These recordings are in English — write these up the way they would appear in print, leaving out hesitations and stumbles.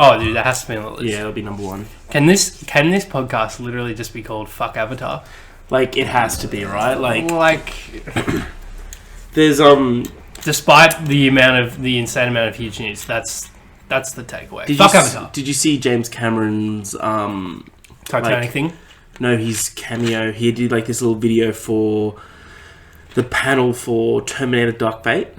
Oh, dude, that has to be on the list. Yeah, it'll be number one. Can this podcast literally just be called Fuck Avatar? Like, it has to be, right? Like there's despite the insane amount of huge news, that's the takeaway. Fuck Avatar. Did you see James Cameron's Titanic thing? No, his cameo. He did like this little video for the panel for Terminator Dark Fate.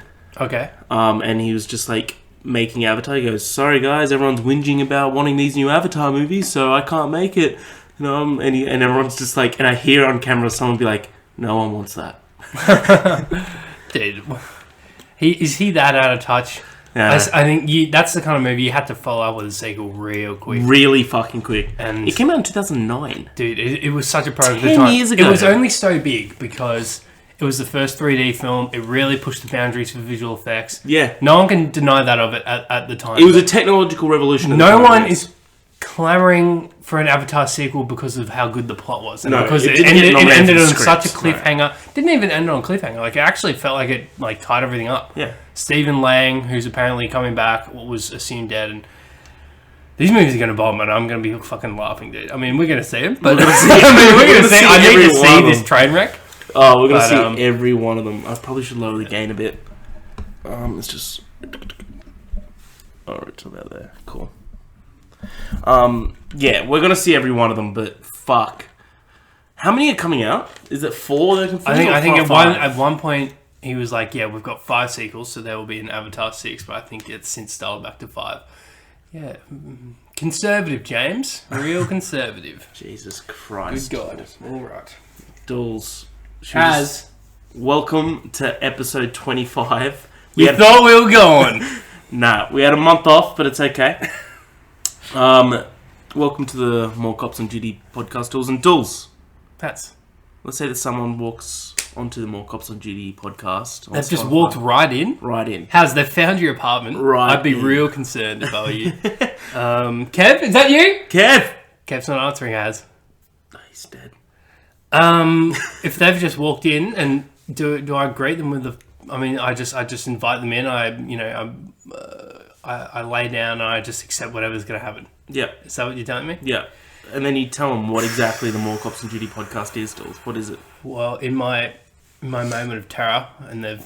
Okay. And he was just like making Avatar. He goes, "Sorry guys, everyone's whinging about wanting these new Avatar movies, so I can't make it." You know, and everyone's just like, and I hear on camera someone be like, "No one wants that." Dude, is he that out of touch? Yeah. I think that's the kind of movie you had to follow up with a sequel real quick. Really fucking quick. And it came out in 2009. Dude, it was such a product 10 of the time. years ago. It was only so big because it was the first 3D film. It really pushed the boundaries for visual effects. Yeah. No one can deny that of it at the time. It was a technological revolution. No one is clamoring for an Avatar sequel because of how good the plot was. And no, because it ended on such a cliffhanger. No. Didn't even end on a cliffhanger. Like, it actually felt like it tied everything up. Yeah. Stephen Lang, who's apparently coming back, was assumed dead, and these movies are going to bomb, and I'm going to be fucking laughing, dude. I mean, we're going to see them, but we're going to see. I need to see this train wreck. Oh, we're going to see every one of them. I probably should lower the gain a bit. It's just... Oh, it's about there. Cool. Yeah, we're going to see every one of them, but fuck. How many are coming out? Is it 4 that can I think at one point he was like, yeah, we've got 5 sequels, so there will be an Avatar 6, but I think it's since dialed back to 5. Yeah. Conservative, James. Real conservative. Jesus Christ. Good God. All right. Dools. Welcome to episode 25. We thought we were going. Nah, we had a month off, but it's okay. Welcome to the More Cops on Duty podcast, Dools and Dools. Let's say that someone walks onto the More Cops on Duty podcast. They've just walked right in? Right in. They found your apartment? Right I'd be real concerned if I were you. Kev, is that you? Kev's not answering, Haz. No, he's dead. If they've just walked in, and do I greet them with I just invite them in. I lay down and I just accept whatever's going to happen. Yeah. Is that what you're telling me? Yeah. And then you tell them what exactly the More Cops on Duty podcast is, Dools. What is it? Well, in my moment of terror, and they've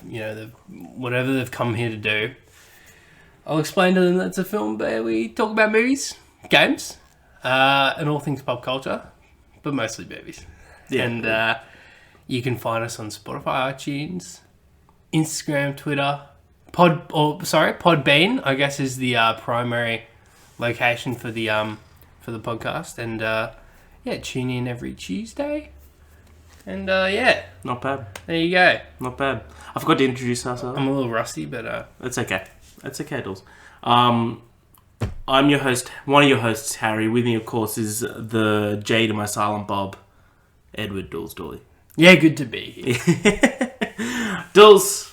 whatever they've come here to do, I'll explain to them that it's a film where we talk about movies, games, and all things pop culture, but mostly movies. Yeah. And you can find us on Spotify, iTunes, Instagram, Twitter, Podbean, I guess, is the primary location for the podcast, and tune in every Tuesday, and not bad. There you go. Not bad. I forgot to introduce ourselves. I'm a little rusty, but it's okay. It's okay, Dools. I'm your host, one of your hosts, Harry. With me, of course, is the J to my silent Bob, Edward Dools Dooley. Yeah, good to be here. Dools,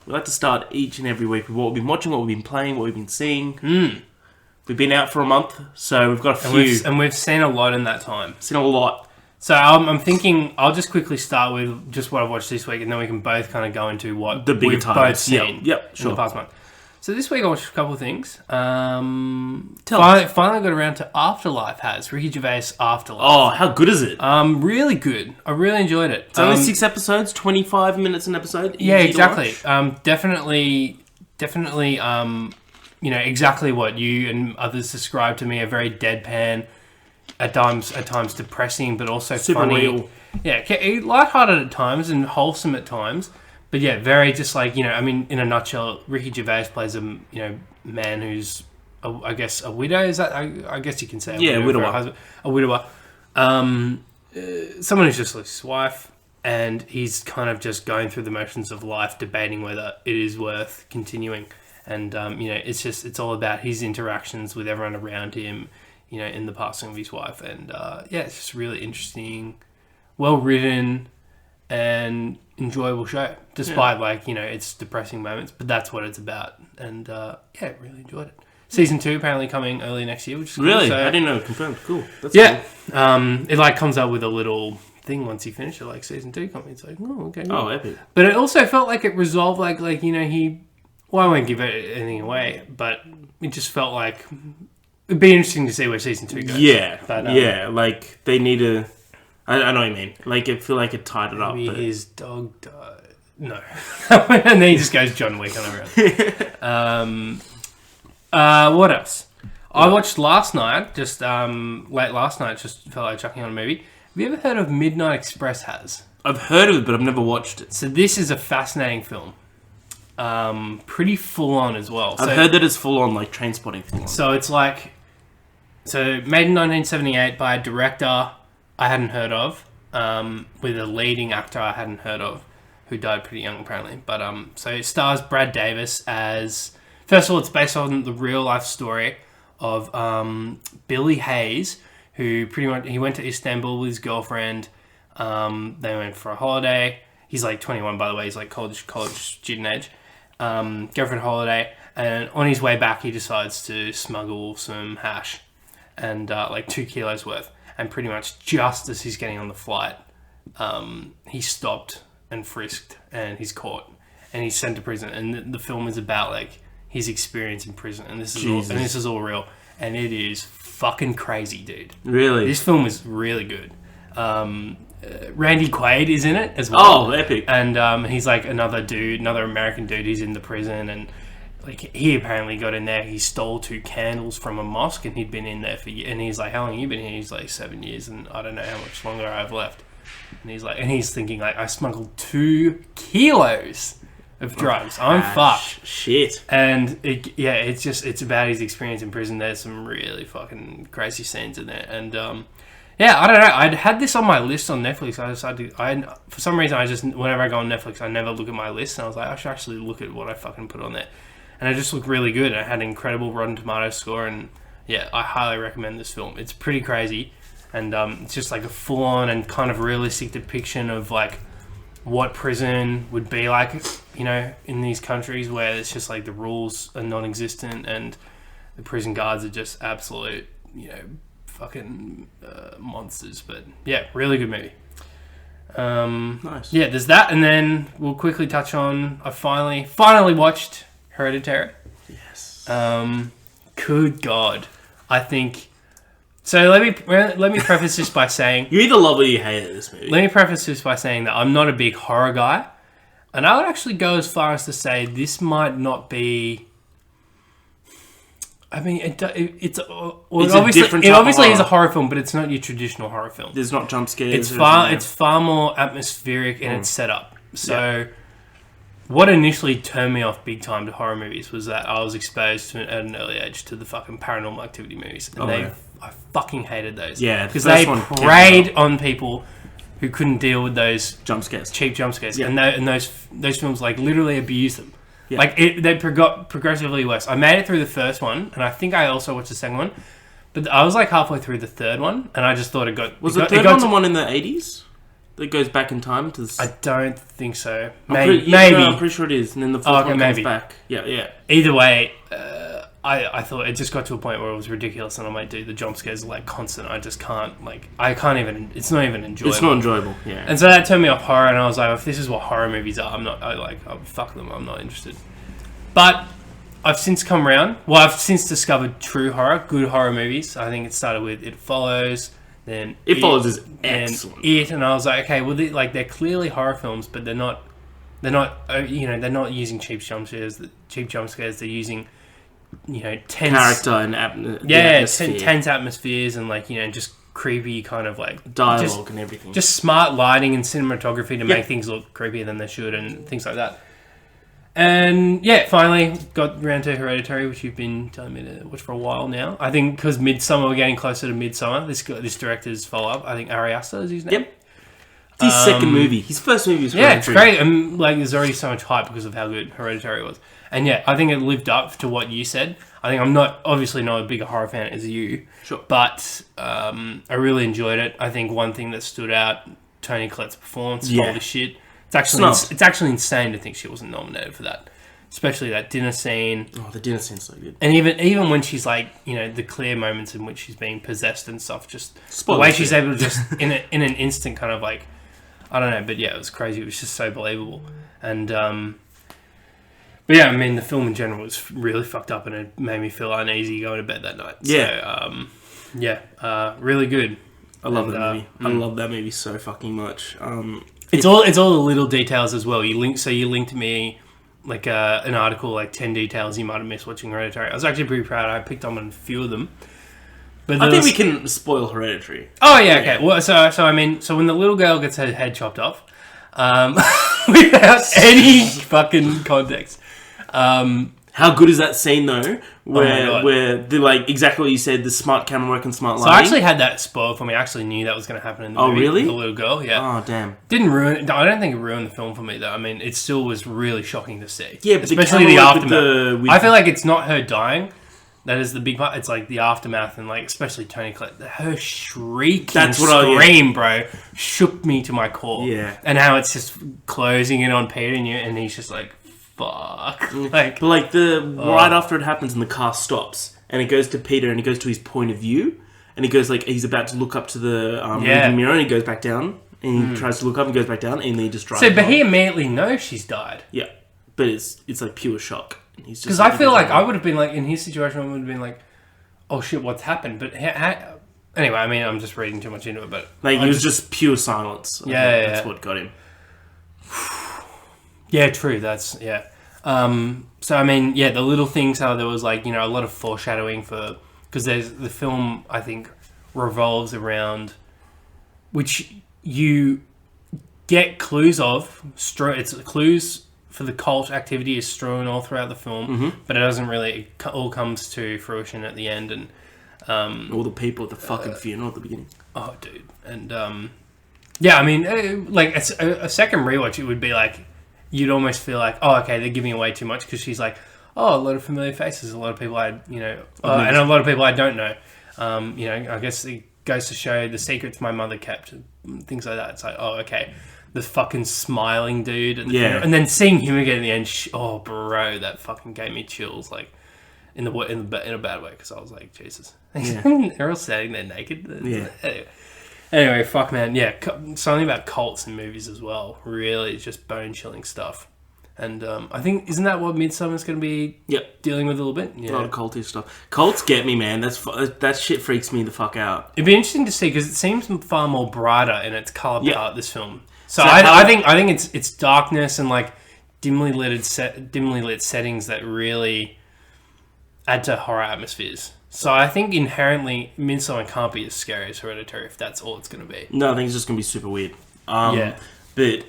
we like to start each and every week with what we've been watching, what we've been playing, what we've been seeing. We've been out for a month, so we've got a few. And we've seen a lot in that time. Seen a lot. So I'm thinking I'll just quickly start with just what I've watched this week, and then we can both kind of go into what we've both seen in the past month. So this week I watched a couple of things. Finally got around to Afterlife. Ricky Gervais' Afterlife. Oh, how good is it? Really good. I really enjoyed it. It's only 6 episodes, 25 minutes an episode. Yeah, exactly. Definitely. Exactly what you and others describe to me, a very deadpan, at times depressing, but also super funny. Real. Yeah, lighthearted at times and wholesome at times. But yeah, very just like, in a nutshell, Ricky Gervais plays a man who's, I guess, a widow. Is that, I guess you can say a widower. A widower. Someone who's just lost his wife, and he's kind of just going through the motions of life, debating whether it is worth continuing. And, it's all about his interactions with everyone around him, in the passing of his wife. And, it's just really interesting, well-written, and enjoyable show. Despite, its depressing moments. But that's what it's about. And, really enjoyed it. Season 2 apparently coming early next year, which is cool. Really? So, I didn't know. Confirmed. Cool. That's cool. It, comes up with a little thing once you finish it, season 2 coming. It's like, oh, okay. Cool. Oh, epic. But it also felt like it resolved, he... Well, I won't give anything away, but it just felt like It'd be interesting to see where season 2 goes. Yeah, But, like they need to. I know what you mean. Like I feel like it tied it up. maybe But his dog died. No. And then he just goes John Wick on everyone. What else? I watched last night, just late last night, just felt like chucking on a movie. Have you ever heard of Midnight Express has? I've heard of it, but I've never watched it. So this is a fascinating film. Pretty full on as well. I've heard that it's full on, like Trainspotting full on. So it's like, made in 1978 by a director I hadn't heard of, with a leading actor I hadn't heard of, who died pretty young apparently. But so it stars Brad Davis as, first of all, it's based on the real life story of Billy Hayes, who pretty much, he went to Istanbul with his girlfriend. They went for a holiday. He's like 21, by the way. He's like college student age. Girlfriend holiday, and on his way back, he decides to smuggle some hash, and like 2 kilos worth. And pretty much just as he's getting on the flight, he's stopped and frisked, and he's caught, and he's sent to prison. And the film is about like his experience in prison, and this is all real, and it is fucking crazy, dude. Really, this film is really good. Randy Quaid is in it as well. Oh, epic! And he's like another American dude. He's in the prison, and like he apparently got in there. He stole 2 candles from a mosque, and he'd been in there for years. And he's like, "How long have you been here?" He's like, 7 years, and I don't know how much longer I've left. And he's thinking like, I smuggled 2 kilos of drugs. I'm fucked. Shit. And it's about his experience in prison. There's some really fucking crazy scenes in there, and yeah, I don't know. I'd had this on my list on Netflix. I decided for some reason, whenever I go on Netflix, I never look at my list. And I was like, I should actually look at what I fucking put on there. And it just looked really good. I had an incredible Rotten Tomatoes score. And yeah, I highly recommend this film. It's pretty crazy. And it's just like a full-on and kind of realistic depiction of like what prison would be like, you know, in these countries where it's just like the rules are non-existent and the prison guards are just absolute, you know, fucking monsters. But yeah, really good movie. Nice. Yeah, there's that, and then we'll quickly touch on, I finally watched Hereditary. Yes. Good God, I think. So let me preface this by saying you either love or you hate this movie. Let me preface this by saying that I'm not a big horror guy, and I would actually go as far as to say this might not be. I mean, it obviously is a horror film, but it's not your traditional horror film. There's not jump scares. It's far more atmospheric in its setup. So, what initially turned me off big time to horror movies was that I was exposed to at an early age to the fucking Paranormal Activity movies, and I fucking hated those. Yeah, because they preyed on people who couldn't deal with those jump scares, cheap jump scares, and those films like literally abused them. Yeah. Like, they got progressively worse. I made it through the first one, and I think I also watched the second one. But I was like halfway through the third one, and I just thought it got... Was the third one the one in the 80s? That goes back in time to the... I don't think so. Maybe. No, I'm pretty sure it is. And then the fourth one comes back. Yeah. Either way, I thought it just got to a point where it was ridiculous, and I'm like, dude, the jump scares are like constant. I just can't, like... I can't even... It's not even enjoyable. It's not enjoyable, yeah. And so that turned me off horror, and I was like, if this is what horror movies are, fuck them, I'm not interested. But I've since come around. Well, I've since discovered true horror, good horror movies. I think it started with It Follows, then It Follows is excellent. And I was like, okay, well, they're clearly horror films, but they're not using cheap jump scares. They're using, tense character and atmosphere. Tense atmospheres and just creepy kind of like dialogue and everything. Just smart lighting and cinematography to make things look creepier than they should and things like that. And yeah, finally got around to Hereditary, which you've been telling me to watch for a while now. I think because we're getting closer to Midsummer. This director's follow-up, I think Ari Aster is his name. Yep. It's his second movie. His first movie was it's great. And there's already so much hype because of how good Hereditary was. And yeah, I think it lived up to what you said. I think I'm obviously not as big a horror fan as you. Sure. But I really enjoyed it. I think one thing that stood out, Toni Collette's performance, holy shit. It's actually insane to think she wasn't nominated for that. Especially that dinner scene. Oh, the dinner scene's so good. And even when she's like, the clear moments in which she's being possessed and stuff, just spoilers, the way she's able to just in an instant kind of like, I don't know, but yeah, it was crazy. It was just so believable. And But yeah, I mean, the film in general was really fucked up, and it made me feel uneasy going to bed that night. Yeah. So, really good. I love that movie. I love that movie so fucking much. It's all the little details as well. You linked me like an article, like 10 details you might have missed watching Hereditary. I was actually pretty proud. I picked up on a few of them. But I think we can spoil Hereditary. Oh yeah, okay. Well, so I mean, so when the little girl gets her head chopped off, without any fucking context. How good is that scene though? God. Where the like exactly what you said, the smart camera work and smart So lighting. I actually had that spoiled for me. I actually knew that was going to happen in the movie. Oh really? The little girl, yeah. Oh damn. Didn't ruin it. I don't think it ruined the film for me though. I mean, it still was really shocking to see. Yeah, but especially the aftermath. With I feel like it's not her dying. That is the big part. It's like the aftermath and like especially Toni Collette. Her shrieking scream, bro, shook me to my core. Yeah. And how it's just closing in on Peter and he's just like, fuck. Like, but like right after it happens and the car stops and it goes to Peter and he goes to his point of view and he goes like he's about to look up to the rearview mirror and he goes back down and he tries to look up and goes back down and then he just drives. So, but he immediately knows she's died. Yeah, but it's like pure shock. Because I feel like I would have been like in his situation, I would have been like, "Oh shit, what's happened?" But anyway, I mean, I'm just reading too much into it. But like it was just pure silence. That's what got him. Yeah, true. That's yeah. So I mean, yeah, the little things how there was like a lot of foreshadowing because there's the film I think revolves around which you get clues of. It's clues for the cult activity is strewn all throughout the film, but it doesn't really. It all comes to fruition at the end, and all the people at the fucking funeral at the beginning. Oh, dude, and yeah, I mean, like a second rewatch, it would be like you'd almost feel like, oh, okay, they're giving away too much because she's like, oh, a lot of familiar faces, a lot of people and a lot of people I don't know. I guess it goes to show the secrets my mother kept, and things like that. It's like, oh, okay. The fucking smiling dude, and then seeing him again in the end. Oh, bro, that fucking gave me chills, like in a bad way, because I was like, Jesus, they're all standing there naked. Yeah. Anyway, fuck, man. Yeah, something about cults in movies as well. Really, it's just bone chilling stuff. And I think isn't that what Midsummer's going to be? Dealing with a little bit. Yeah. A lot of culty stuff. Cults get me, man. That shit freaks me the fuck out. It'd be interesting to see because it seems far more brighter in its color palette. This film. So I think it's darkness and like dimly lit settings that really add to horror atmospheres. So I think inherently Midsommar can't be as scary as Hereditary if that's all it's going to be. No, I think it's just going to be super weird. But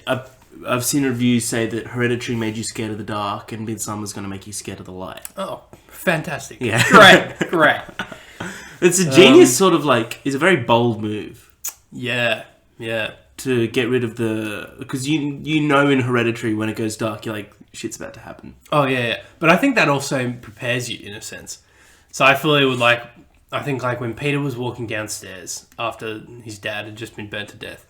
I've seen reviews say that Hereditary made you scared of the dark and Midsommar's going to make you scared of the light. Oh, fantastic. Yeah. Great. It's a genius sort of like, it's a very bold move. Yeah. To get rid of because you know in Hereditary when it goes dark you're like shit's about to happen. Oh yeah. But I think that also prepares you in a sense. So I feel it would like I think like when Peter was walking downstairs after his dad had just been burnt to death.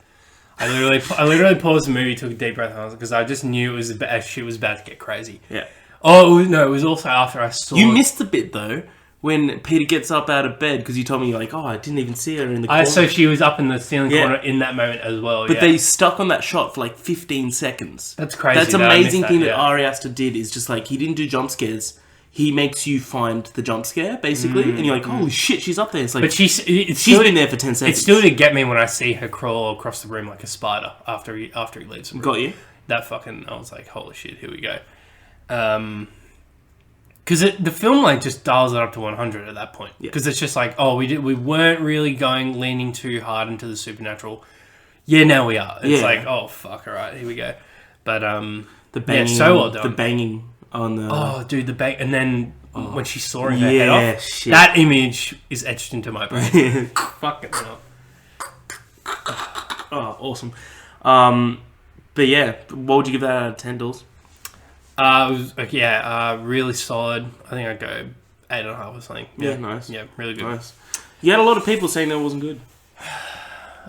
I literally paused the movie, took a deep breath, because I just knew shit was about to get crazy. Yeah. Oh no, it was also after I saw. You missed the bit though. When Peter gets up out of bed, because you told me, you're like, oh, I didn't even see her in the corner. So she was up in the ceiling corner in that moment as well, But they stuck on that shot for like 15 seconds. That's crazy. That's amazing thing that Ari Aster did, is just like, he didn't do jump scares. He makes you find the jump scare, basically, and you're like, holy shit, she's up there. It's like, but she's been there for 10 seconds. It's still to get me when I see her crawl across the room like a spider after he leaves the room. Got you? That fucking, I was like, holy shit, here we go. Because the film like just dials it up to 100 at that point. Because it's just like, oh, we weren't really leaning too hard into the supernatural. Yeah, now we are. It's like, oh fuck, all right, here we go. But the banging, so well done. The banging on the dude, the bang, and then when she saw her head off, shit. That image is etched into my brain. Fucking hell. Oh, awesome. But yeah, what would you give that out of 10, Dools? It was really solid. I think I'd go 8.5 or something. Yeah, nice. Yeah, really good. Nice. You had a lot of people saying that wasn't good.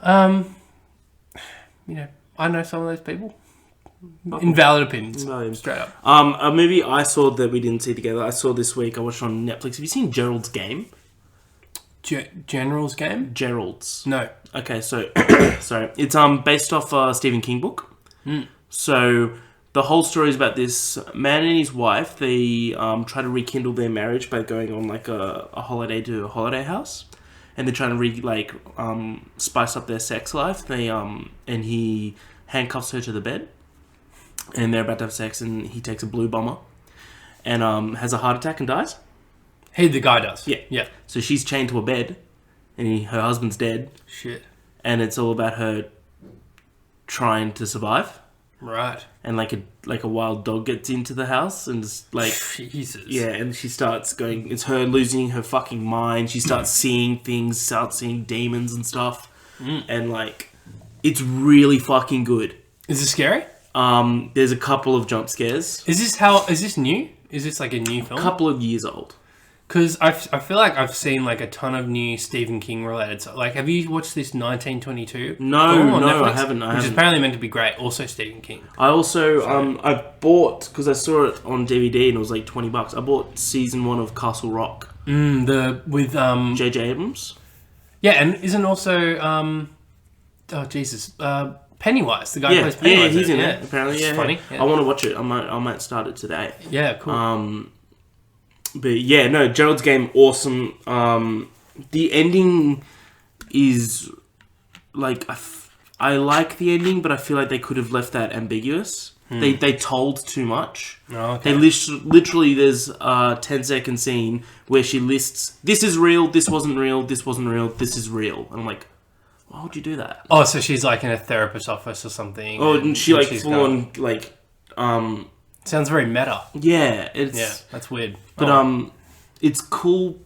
I know some of those people. Invalid opinions. Straight up. A movie I saw that we didn't see together. I saw this week. I watched it on Netflix. Have you seen Gerald's Game? General's Game? Gerald's. No. Okay, so sorry. It's based off a Stephen King book. So the whole story is about this man and his wife. They try to rekindle their marriage by going on like a holiday to a holiday house, and they're trying to spice up their sex life. And he handcuffs her to the bed, and they're about to have sex, and he takes a blue bomber, and has a heart attack and dies. The guy does. Yeah. Yeah. So she's chained to a bed, and her husband's dead. Shit. And it's all about her trying to survive. Right. And like a wild dog gets into the house and Jesus. Yeah, and she starts going. It's her losing her fucking mind. She starts seeing things, starts seeing demons and stuff, and it's really fucking good. Is it scary? There's a couple of jump scares. Is this new? Is this like a new film? A couple of years old. Because I feel like I've seen like a ton of new Stephen King related stuff. Like, have you watched this 1922? No, Netflix, I haven't. Which is apparently meant to be great. Also Stephen King. I also I bought, because I saw it on DVD and it was like $20. I bought season 1 of Castle Rock. With J.J. Abrams. Yeah, and isn't also Pennywise, the guy who plays Pennywise. Yeah, he's in it. Apparently, yeah. It's funny. Yeah. I want to watch it. I might start it today. Yeah, cool. But yeah, no, Gerald's Game, awesome. The ending is like I like the ending, but I feel like they could have left that ambiguous. They told too much. Oh, okay. They literally there's a 10-second scene where she lists, this is real, this wasn't real, this wasn't real, this is real, and I'm like, why would you do that? Oh, so she's like in a therapist's office or something. Oh, and she like full on sounds very meta. Yeah, it's that's weird. But it's cool.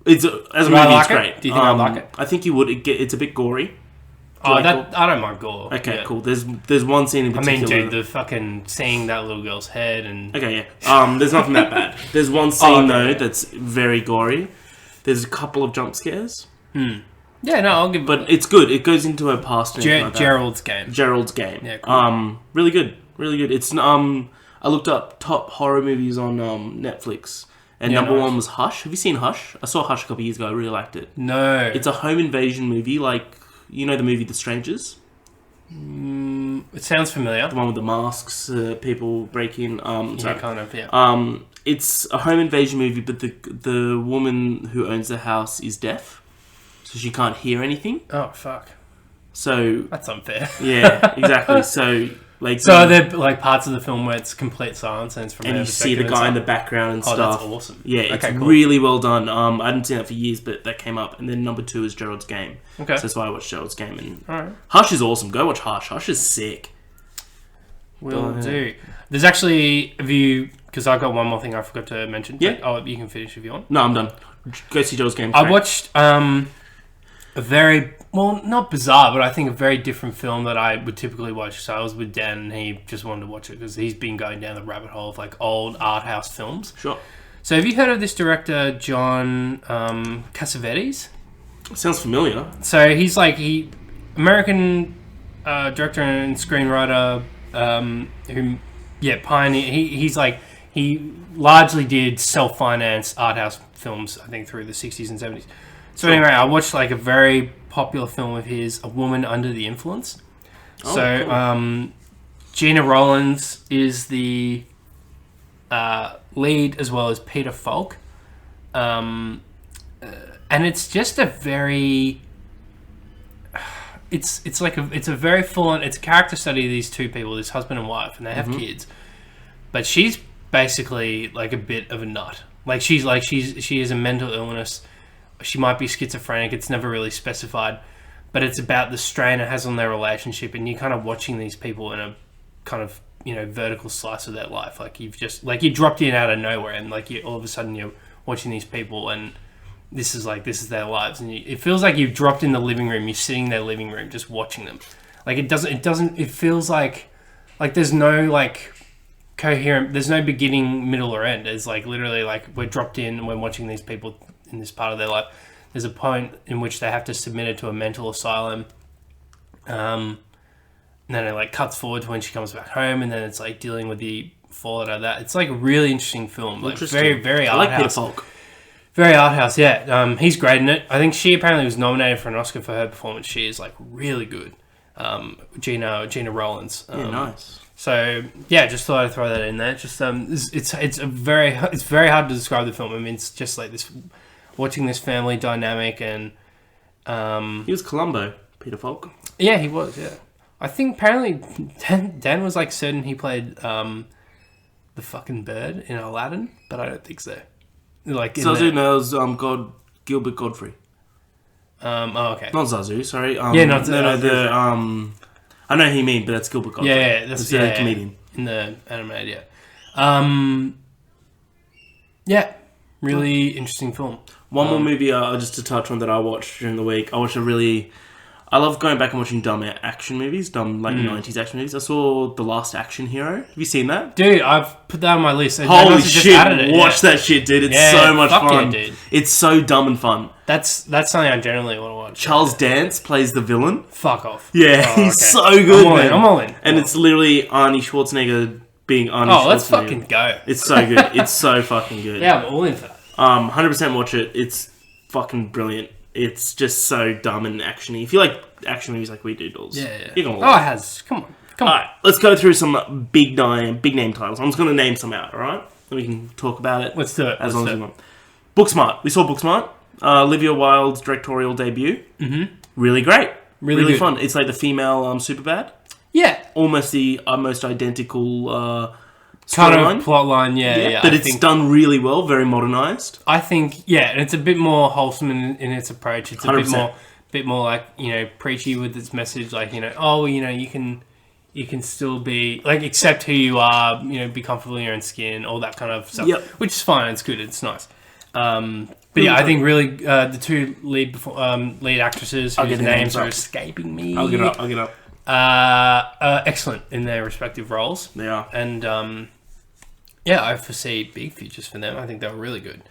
It's as a movie, it's great. Do you think I like it? I think you would. It's a bit gory. I don't mind gore. Okay, cool. There's one scene in particular. I mean, dude, the fucking seeing that little girl's head and okay, yeah. There's nothing that bad. There's one scene though that's very gory. There's a couple of jump scares. Yeah, no, I'll give. But it's good. It goes into her past. And like Gerald's Game. Gerald's Game. Yeah, cool. Really good. Really good. It's I looked up top horror movies on Netflix, and number one was Hush. Have you seen Hush? I saw Hush a couple of years ago. I really liked it. No. It's a home invasion movie, like, you know the movie The Strangers? It sounds familiar. The one with the masks, people break in. Yeah, kind of, yeah. It's a home invasion movie, but the woman who owns the house is deaf, so she can't hear anything. Oh, fuck. So... That's unfair. Yeah, exactly. So are there like parts of the film where it's complete silence and it's from and you see the guy in the background and stuff. That's awesome. Yeah, it's really well done. I hadn't seen that for years, but that came up. And then number 2 is Gerald's Game. Okay. So that's why I watched Gerald's Game. And alright. Hush is awesome. Go watch Hush. Hush is sick. Will do. There's actually because I got one more thing I forgot to mention. Yeah. Oh, you can finish if you want. No, I'm done. Go see Gerald's Game. I watched a very... Well, not bizarre, but I think a very different film that I would typically watch. So I was with Dan and he just wanted to watch it because he's been going down the rabbit hole of like old art house films. Sure. So have you heard of this director, John Cassavetes? Sounds familiar. So he's like, American director and screenwriter who, pioneer. He's like, he largely did self-financed art house films, I think, through the 60s and 70s. So anyway, I watched like a very popular film of his, A Woman Under the Influence. Cool. Gina Rollins is the lead, as well as Peter Falk. And it's just a very... It's a very full-on... It's a character study of these two people, this husband and wife, and they have kids. But she's basically like a bit of a nut. Like she has a mental illness. She might be schizophrenic. It's never really specified, but it's about the strain it has on their relationship, and you're kind of watching these people in a kind of vertical slice of their life. Like you've just you dropped in out of nowhere, and like all of a sudden you're watching these people, and this is their lives, and it feels like you've dropped in the living room. You're sitting in their living room just watching them. Like it feels like there's no coherent. There's no beginning, middle, or end. It's like literally we're dropped in and we're watching these people in this part of their life. There's a point in which they have to submit it to a mental asylum. And then it cuts forward to when she comes back home, and then it's dealing with the fallout of that. It's a really interesting film. Very, very art house. I like Peter Falk. Very art house, yeah. He's great in it. I think she apparently was nominated for an Oscar for her performance. She is really good. Gina Rollins. Yeah, nice. So yeah, just thought I'd throw that in there. Just it's very hard to describe the film. I mean, it's just like this, watching this family dynamic and He was Columbo, Peter Falk. yeah, he was. Yeah, I think apparently Dan was like certain he played the fucking bird in Aladdin, but I don't think so. Like Zazu knows Gilbert Godfrey. Oh, okay. Not Zazu, sorry. Yeah, not I know who you mean, but that's Gilbert Godfrey. Yeah, that's the comedian in the animated. Yeah, yeah, really interesting film. One more movie, just to touch on that I watched during the week. I love going back and watching dumb action movies, dumb 90s action movies. I saw The Last Action Hero. Have you seen that? Dude, I've put that on my list. Holy shit, watch that shit, dude. It's so much fun. Yeah, dude. It's so dumb and fun. That's something I generally want to watch. Charles Dance plays the villain. Fuck off. Yeah, he's so good, man. I'm all in. And it's literally Arnie Schwarzenegger being Arnie Schwarzenegger. Oh, let's fucking go. It's so good. It's so fucking good. Yeah, I'm all in for that. 100% watch it. It's fucking brilliant. It's just so dumb and actiony. If you like action movies like we do, Dools, yeah. You're gonna Oh, love it has. Come on. Alright, let's go through some big name titles. I'm just gonna name some out, alright? Then we can talk about it. Let's do it. As long as we want. Booksmart. We saw Booksmart. Olivia Wilde's directorial debut. Mm-hmm. Really great. Really fun. It's like the female Superbad. Yeah. Almost the almost identical kind storyline. of plot line, yeah. But it's done really well, very modernized. I think, yeah, and it's a bit more wholesome in its approach. It's a 100%. bit more like, preachy with its message, like, you can still be, like, accept who you are, be comfortable in your own skin, all that kind of stuff. Yep. Which is fine, it's good, it's nice. But yeah, I think really the two lead actresses whose names are escaping me. I'll get up. Excellent in their respective roles. They are. And yeah, I foresee big futures for them. I think they're really good.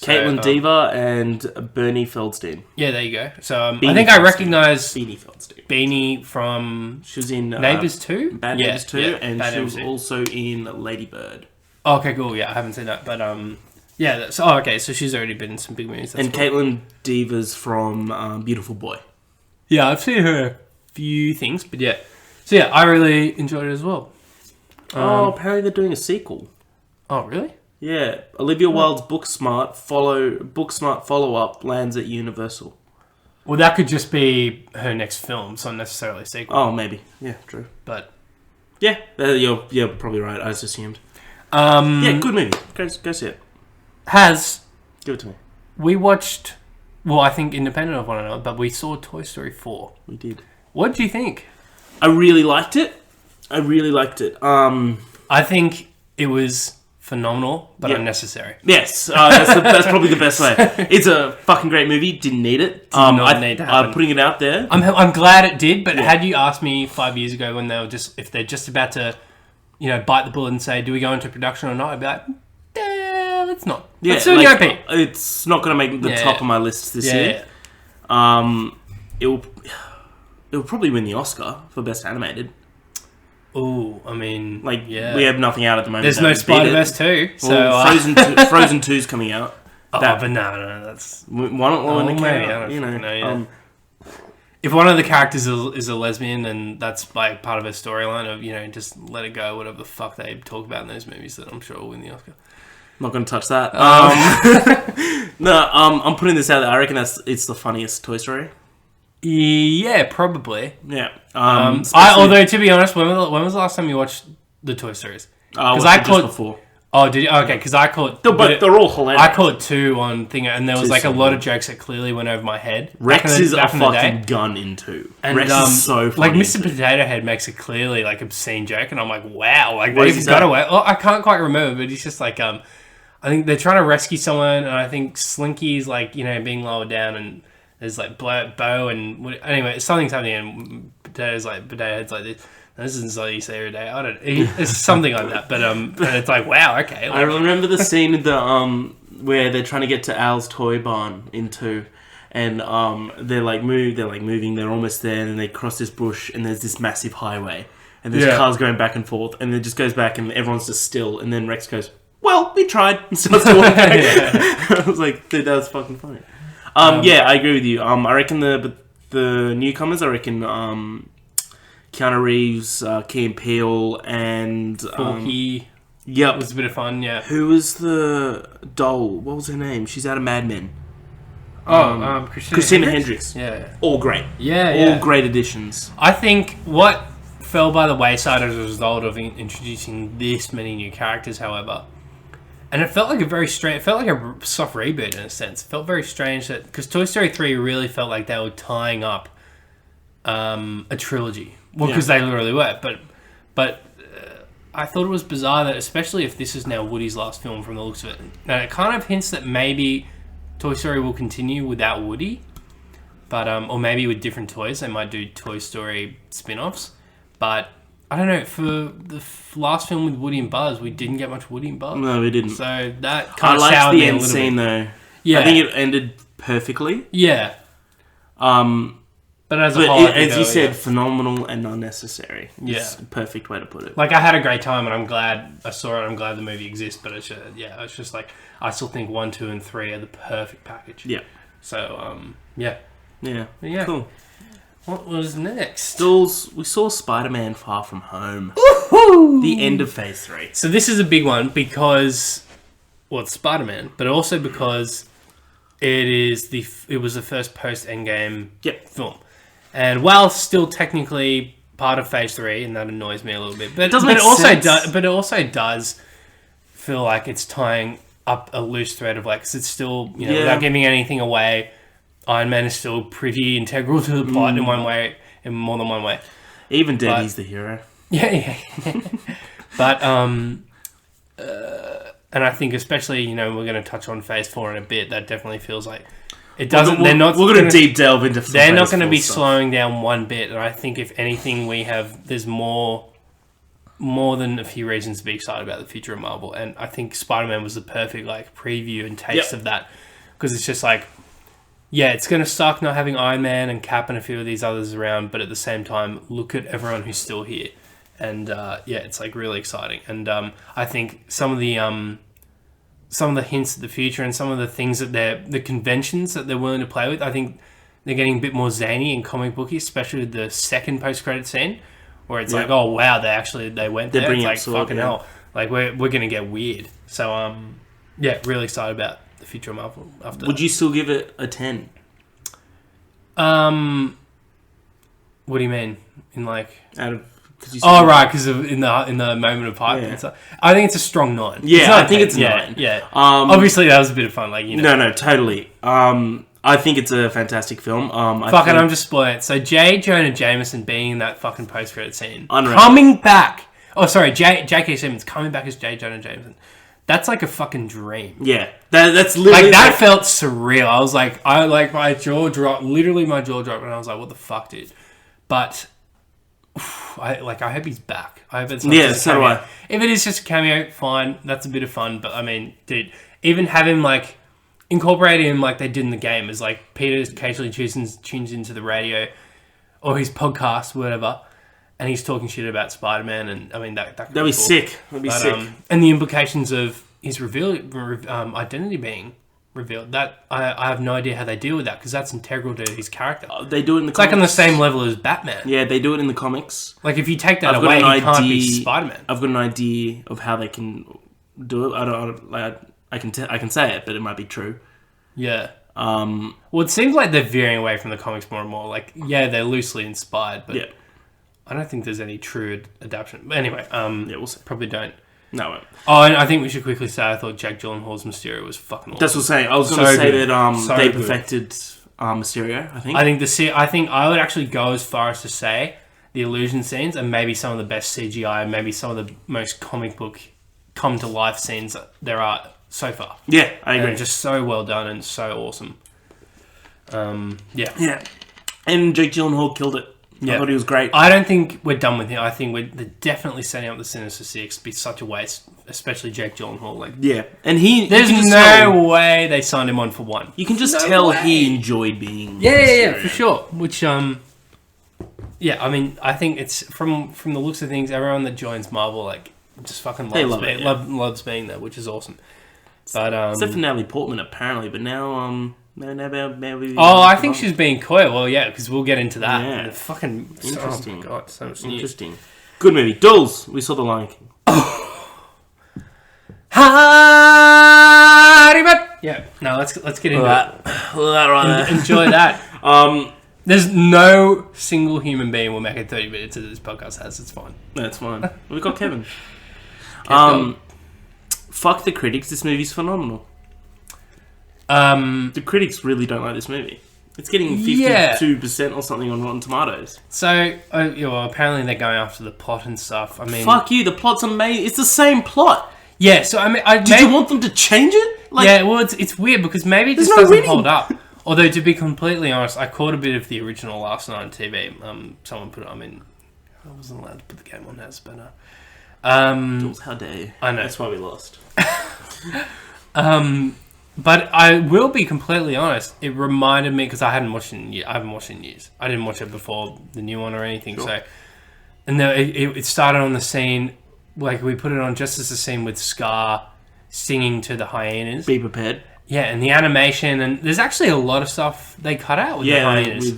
Caitlin Dever and Bernie Feldstein. Yeah, there you go. So I think I recognise Beanie Feldstein. Beanie from... She was in Neighbours 2? Bad Neighbours 2, and she was also in Lady Bird. Oh, okay, cool. Yeah, I haven't seen that. But yeah, okay, so she's already been in some big movies. That's cool. Caitlin Dever's from Beautiful Boy. Yeah, I've seen her a few things, but yeah. So yeah, I really enjoyed it as well. Apparently they're doing a sequel. Oh, really? Yeah, Olivia Wilde's Booksmart follow-up lands at Universal. Well, that could just be her next film, so not necessarily a sequel. Oh, maybe. Yeah, true. But yeah, you're probably right. I just assumed. Yeah, good movie. Go see it. Give it to me. We watched, well, I think independent of one another, but we saw Toy Story 4. We did. What do you think? I really liked it. I think it was phenomenal, but unnecessary. Yes, that's probably the best way. It's a fucking great movie. Didn't need it. Did not need to happen. I'm putting it out there. I'm glad it did, but had you asked me 5 years ago when if they're just about to, bite the bullet and say, do we go into production or not? I'd be like, let's not. Yeah, let's do the OP. It's not going to make the top of my list this year. It'll probably win the Oscar for Best Animated. Ooh, I mean, we have nothing out at the moment. There's no Spider-Verse 2, so... Well, Frozen 2's coming out. But no, that's... Maybe, I don't know. If one of the characters is a lesbian, and that's like part of her storyline of, just let it go, whatever the fuck they talk about in those movies, that I'm sure will win the Oscar. I'm not going to touch that. I'm putting this out there. I reckon it's the funniest Toy Story. Yeah, probably. Yeah. Although, to be honest, when was the last time you watched the Toy Stories? Because I caught before. Oh, did you? Okay, because I caught... But they're all hilarious. I caught 2 on thing, and there was a lot of jokes that clearly went over my head. Rex is a fucking gun in 2. And Rex is so funny. Like, Mr. Potato Head makes a clearly, obscene joke, and I'm like, wow. Like, they've got away. Well, I can't quite remember, but he's just like, I think they're trying to rescue someone, and I think Slinky's, being lowered down, and there's, Bo, and... Anyway, something's happening, and Potato Head's like this. This isn't something you say every day. I don't. It's something like that. But and it's like, wow, okay. I remember the scene in the where they're trying to get to Al's toy barn in 2, and they're moving. They're almost there, and then they cross this bush, and there's this massive highway, and there's cars going back and forth, and it just goes back, and everyone's just still, and then Rex goes, "Well, we tried," and starts to walk back. I was like, dude, that was fucking funny. I agree with you. I reckon the newcomers. I reckon Keanu Reeves, Key and Peele, and Forky yep. was a bit of fun. Yeah. Who was the doll? What was her name? She's out of Mad Men. Christina Hendricks. Yeah. All great. Yeah. All great additions. I think what fell by the wayside as a result of introducing this many new characters, however, and it felt like it felt like a soft reboot in a sense. It felt very strange that because Toy Story 3 really felt like they were tying up a trilogy. Well, because they literally were, but I thought it was bizarre that, especially if this is now Woody's last film from the looks of it, now it kind of hints that maybe Toy Story will continue without Woody, but or maybe with different toys. They might do Toy Story spin-offs, but I don't know. For the last film with Woody and Buzz, we didn't get much Woody and Buzz. No, we didn't. So that kind of soured liked me the a end little scene bit. though. Yeah, I think it ended perfectly. Yeah, but as a But whole, as you said, phenomenal and unnecessary. Yeah. It's a perfect way to put it. like I had a great time, and I'm glad I saw it. I'm glad the movie exists, but it's just like I still think 1, 2, and 3 are the perfect package. Yeah. So yeah. Yeah. Cool. What was next? Dools, we saw Spider-Man Far From Home. Woohoo! The end of Phase 3. So this is a big one because, well, it's Spider-Man, but also because it was the first post-Endgame film. And while still technically part of Phase 3, and that annoys me a little bit, but it also does feel like it's tying up a loose thread of like, 'cause it's still, without giving anything away, Iron Man is still pretty integral to the plot in more than one way. Even dead, he's the hero. Yeah. But and I think especially we're going to touch on Phase 4 in a bit. That definitely feels like it doesn't. We're going to deep delve into. They're not going to be slowing down one bit. And I think if anything, there's more than a few reasons to be excited about the future of Marvel. And I think Spider-Man was the perfect preview and taste of that, because it's just like. Yeah, it's going to suck not having Iron Man and Cap and a few of these others around, but at the same time, look at everyone who's still here. And it's really exciting. And I think some of the hints at the future and some of the things that the conventions that they're willing to play with, I think they're getting a bit more zany and comic booky, especially with the second post-credit scene, where it's like, oh wow, they went there. It's like, fucking hell. Like we're going to get weird. So really excited about the future of Marvel after that. Would you still give it a 10? What do you mean? In out of because in the moment of hype and stuff. I think it's a strong 9. Yeah, I think it's a 9. Yeah. Obviously that was a bit of fun, No, totally. I think it's a fantastic film. I'm just spoiling it. So J. Jonah Jameson being in that fucking post-credit scene, unreal. Coming back. Oh, sorry, J.K. Simmons coming back as J. Jonah Jameson. That's like a fucking dream. Yeah, that's literally that felt surreal. I was like, my jaw dropped. Literally, my jaw dropped, and I was like, "What the fuck, dude?" But I hope he's back. I hope it's not just a cameo. So do I. If it is just a cameo, fine. That's a bit of fun. But I mean, dude, even have him incorporating him like they did in the game, is like Peter occasionally tunes into the radio or his podcast, whatever. And he's talking shit about Spider-Man, and I mean that'd be cool. Sick. That'd be sick. And the implications of his identity being revealed. That I have no idea how they deal with that, because that's integral to his character. They do it in the It's comics. like on the same level as Batman. Yeah, they do it in the comics. Like if you take that away, he can't be Spider-Man. I've got an idea of how they can do it. I can say it, but it might be true. Yeah. Well, it seems like they're veering away from the comics more and more. They're loosely inspired, but. Yeah. I don't think there's any true adaptation. But anyway, we'll see. Probably don't. No. Oh, and I think we should quickly say I thought Jake Gyllenhaal's Mysterio was fucking awesome. That's what I'm saying. I was going to say that they perfected Mysterio, I think. I think I would actually go as far as to say the illusion scenes are maybe some of the best CGI, maybe some of the most comic book come to life scenes there are so far. Yeah, I agree. And just so well done and so awesome. Yeah. And Jake Gyllenhaal killed it. I thought he was great. I don't think we're done with him. I think they're definitely setting up the Sinister Six to be such a waste, especially Jake Gyllenhaal. And there's no way they signed him on for one. You can just tell he enjoyed being. Yeah, for sure. Which, I mean, I think it's from the looks of things, everyone that joins Marvel just fucking loves being there, which is awesome. But except for Natalie Portman, apparently. But now, Maybe. Oh, I think she's being coy. Well, yeah, because we'll get into that. Yeah. The fucking Interesting. Oh my god, so much news. Interesting. Good movie. Dools. We saw The Lion King. Yeah. No, let's get into That right there. Enjoy that. There's no single human being will make it 30 minutes of this podcast has. It's fine. That's fine. We've got Kevin. Go. Fuck the critics. This movie's phenomenal. The critics really don't like this movie. It's getting 52% or something on Rotten Tomatoes. So, well, apparently they're going after the plot and stuff. I mean, fuck you. The plot's amazing. It's the same plot. Yeah. So I mean, did you want them to change it? Like, yeah. Well, it's weird because maybe it just doesn't hold up. Although to be completely honest, I caught a bit of the original last night on TV. Someone put it. I mean, I wasn't allowed to put the game on as, but Jules, how dare you? I know that's why we lost. But I will be completely honest. It reminded me because I haven't watched it in years. I haven't watched it in years. I didn't watch it before the new one or anything. Sure. So, and it started on the scene like we put it on just as the scene with Scar singing to the hyenas. Be prepared. Yeah, and the animation and there's actually a lot of stuff they cut out with the hyenas.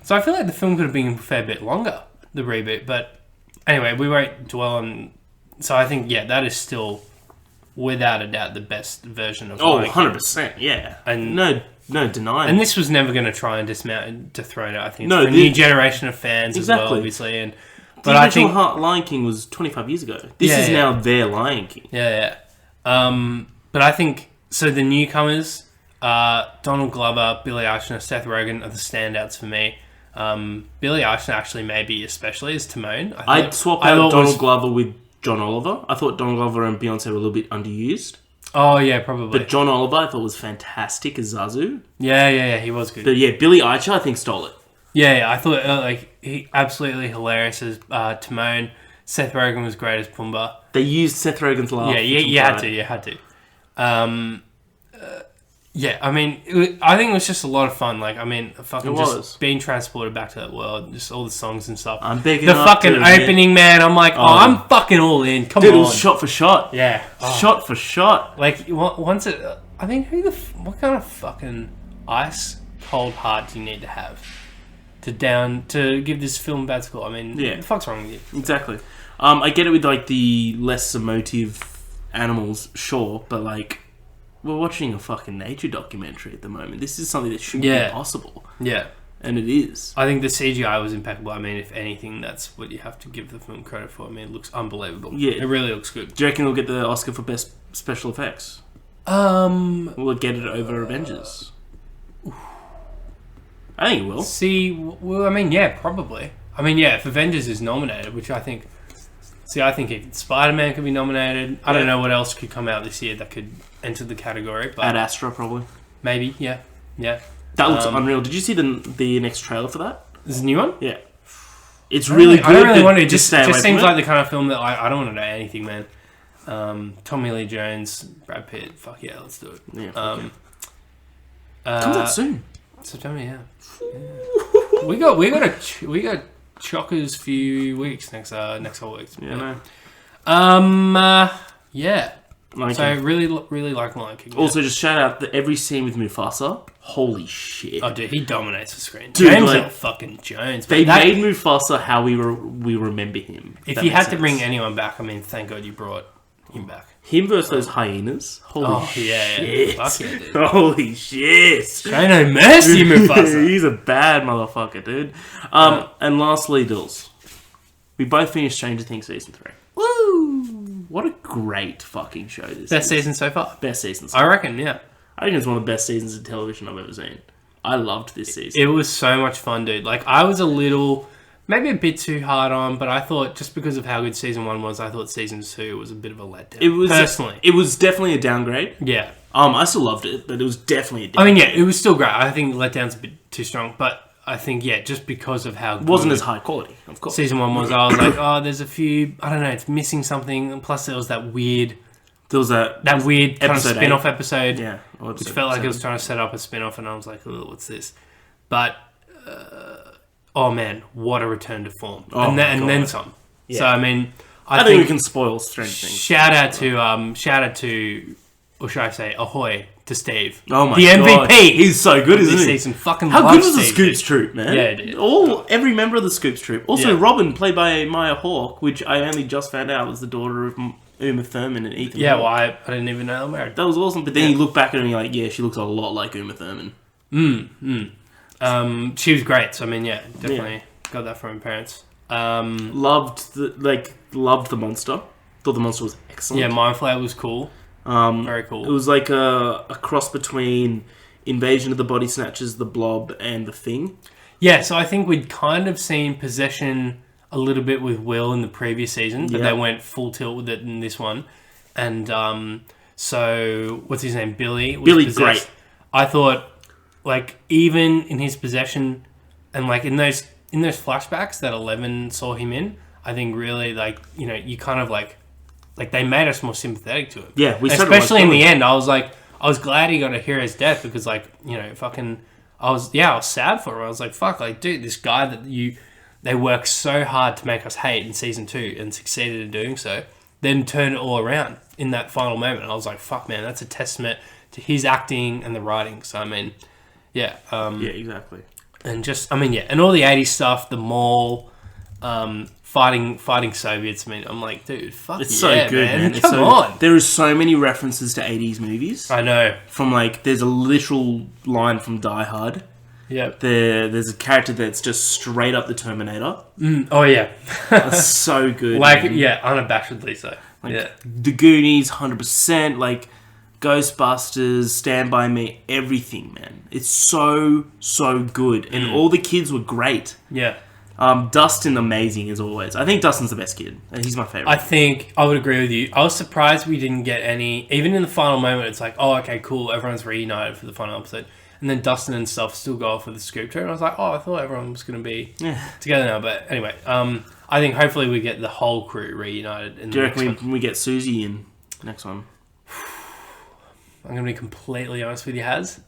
So I feel like the film could have been a fair bit longer, the reboot. But anyway, we won't dwell on. So I think that is still, without a doubt, the best version of. Oh, 100%, yeah, and no denying. And this was never going to try and dismount and dethrone it. I think it's for a new generation of fans as well, obviously. And but I think Lion King was 25 years ago. This is now their Lion King. Yeah. But I think so. The newcomers, Donald Glover, Billy Eichner, Seth Rogen are the standouts for me. Billy Eichner actually, maybe especially as Timon. I'd swap out Donald Glover with John Oliver. I thought Donald Glover and Beyonce were a little bit underused. Oh, yeah, probably. But John Oliver, I thought was fantastic as Zazu. Yeah, he was good. But yeah, Billy Eichner, I think, stole it. Yeah, I thought he absolutely hilarious as Timon. Seth Rogen was great as Pumbaa. They used Seth Rogen's laugh. Yeah, you had to. Yeah, I mean, I think it was just a lot of fun. Like, I mean, fucking just being transported back to that world, just all the songs and stuff. I'm big the fucking opening, man. I'm like, I'm fucking all in. Come on, dude, it was shot for shot. Yeah, shot for shot. Like once it, I mean, what kind of fucking ice cold heart do you need to have to give this film a bad score? I mean, what the fuck's wrong with you? Exactly. I get it with like the less emotive animals, sure, but like. We're watching a fucking nature documentary at the moment. This is something that shouldn't be possible. Yeah. And it is. I think the CGI was impeccable. I mean, if anything, that's what you have to give the film credit for. I mean, it looks unbelievable. Yeah. It really looks good. Do you reckon we'll get the Oscar for Best Special Effects? Will it get it over Avengers? I think it will. Well, I mean, yeah, probably. I mean, yeah, if Avengers is nominated, which I think... I think Spider-Man could be nominated. I don't know what else could come out this year that could enter the category. But Ad Astra, probably. Maybe, yeah. That looks unreal. Did you see the next trailer for that? This is a new one? Yeah. It's really good. I don't really want to. It just seems like the kind of film that I don't want to know anything, man. Tommy Lee Jones, Brad Pitt. Fuck yeah, let's do it. Yeah, comes out soon. September, yeah. We got Chockers few weeks next couple weeks. Yeah, yeah. So I really like Lion King. Also, just shout out that every scene with Mufasa. Holy shit! Oh, dude, he dominates the screen. Dude, James L. fucking Jones. They made Mufasa how we remember him. If you had to bring anyone back, I mean, thank God you brought him back. Him versus those hyenas. Holy shit! Yeah. Fuck yeah, dude. Holy shit! Show no mercy, Mufasa. He's a bad motherfucker, dude. And lastly, Dools. We both finished Stranger Things season 3. Woo! What a great fucking show this is. Best season so far. Best season. I reckon, yeah. I think it's one of the best seasons of television I've ever seen. I loved this season. It was so much fun, dude. Like, I was a little, maybe a bit too hard on, but I thought just because of how good season 1 was, I thought season 2 was a bit of a letdown. Personally. It was definitely a downgrade. Yeah. I still loved it, but it was definitely a downgrade. I mean, yeah, it was still great. I think letdown's a bit too strong, but I think, just because of how good... It wasn't as high quality, of course. Season 1 was, I was like, there's a few, I don't know, it's missing something. Plus, there was that weird... There was that weird kind of spin-off episode, which felt like it was trying to set up a spin-off, and I was like, what's this? But, oh man, what a return to form. And then some. Yeah. So, I mean... I think we can spoil Stranger Things. Shout out to or should I say, ahoy to Steve. Oh my the god, MVP. he's so good, isn't This he? season. Fucking How love good was the Steve, Scoops dude. Troop, man? Yeah, dude. Every member of the Scoops Troop. Also, Yeah. Robin, played by Maya Hawke, which I only just found out was the daughter of Uma Thurman and Ethan Yeah, Hawke. well, I didn't even know they were married. That was awesome. But then you look back at her and you're like, yeah, she looks a lot like Uma Thurman. She was great. So I mean, yeah, definitely got that from her parents. Loved the monster. Thought the monster was excellent. Yeah, Mind Flayer was cool. Very cool. It was like a cross between Invasion of the Body Snatchers, The Blob, and The Thing. Yeah, so I think we'd kind of seen Possession a little bit with Will in the previous season, but they went full tilt with it in this one. And so, what's his name? Billy? Billy, great. I thought, like, even in his possession, and like in those flashbacks that 11 saw him in, I think really, like, you know, you kind of like they made us more sympathetic to him. Yeah, we especially in the end. I was glad he got to hear his death because, like, you know, I was sad for him. I was like, fuck, like, dude, this guy that they worked so hard to make us hate in season 2 and succeeded in doing so, then turned it all around in that final moment. And I was like, fuck, man, that's a testament to his acting and the writing. So I mean, yeah, exactly. and just, I mean, yeah, and all the 80s stuff, the mall, fighting Soviets. I mean, I'm like, dude, fuck, It's so good, man. Come on. There is so many references to 80s movies. I know. From, like, there's a literal line from Die Hard. Yep. There's a character that's just straight up the Terminator. Oh, yeah. That's so good. Like, man. yeah, unabashedly so. Like, yeah. The Goonies, 100%. Like, Ghostbusters, Stand By Me, everything, man. It's so good. And all the kids were great. Yeah. Dustin, amazing as always. I think Dustin's the best kid. And he's my favourite. I think I would agree with you. I was surprised we didn't get any, even in the final moment, it's like, oh, okay, cool, everyone's reunited for the final episode. And then Dustin and stuff still go off for the scoop tour. And I was like, oh, I thought everyone was going to be together now. But anyway, I think hopefully we get the whole crew reunited in Do you the next reckon one. we get Susie in next one? I'm going to be completely honest with you, Haz.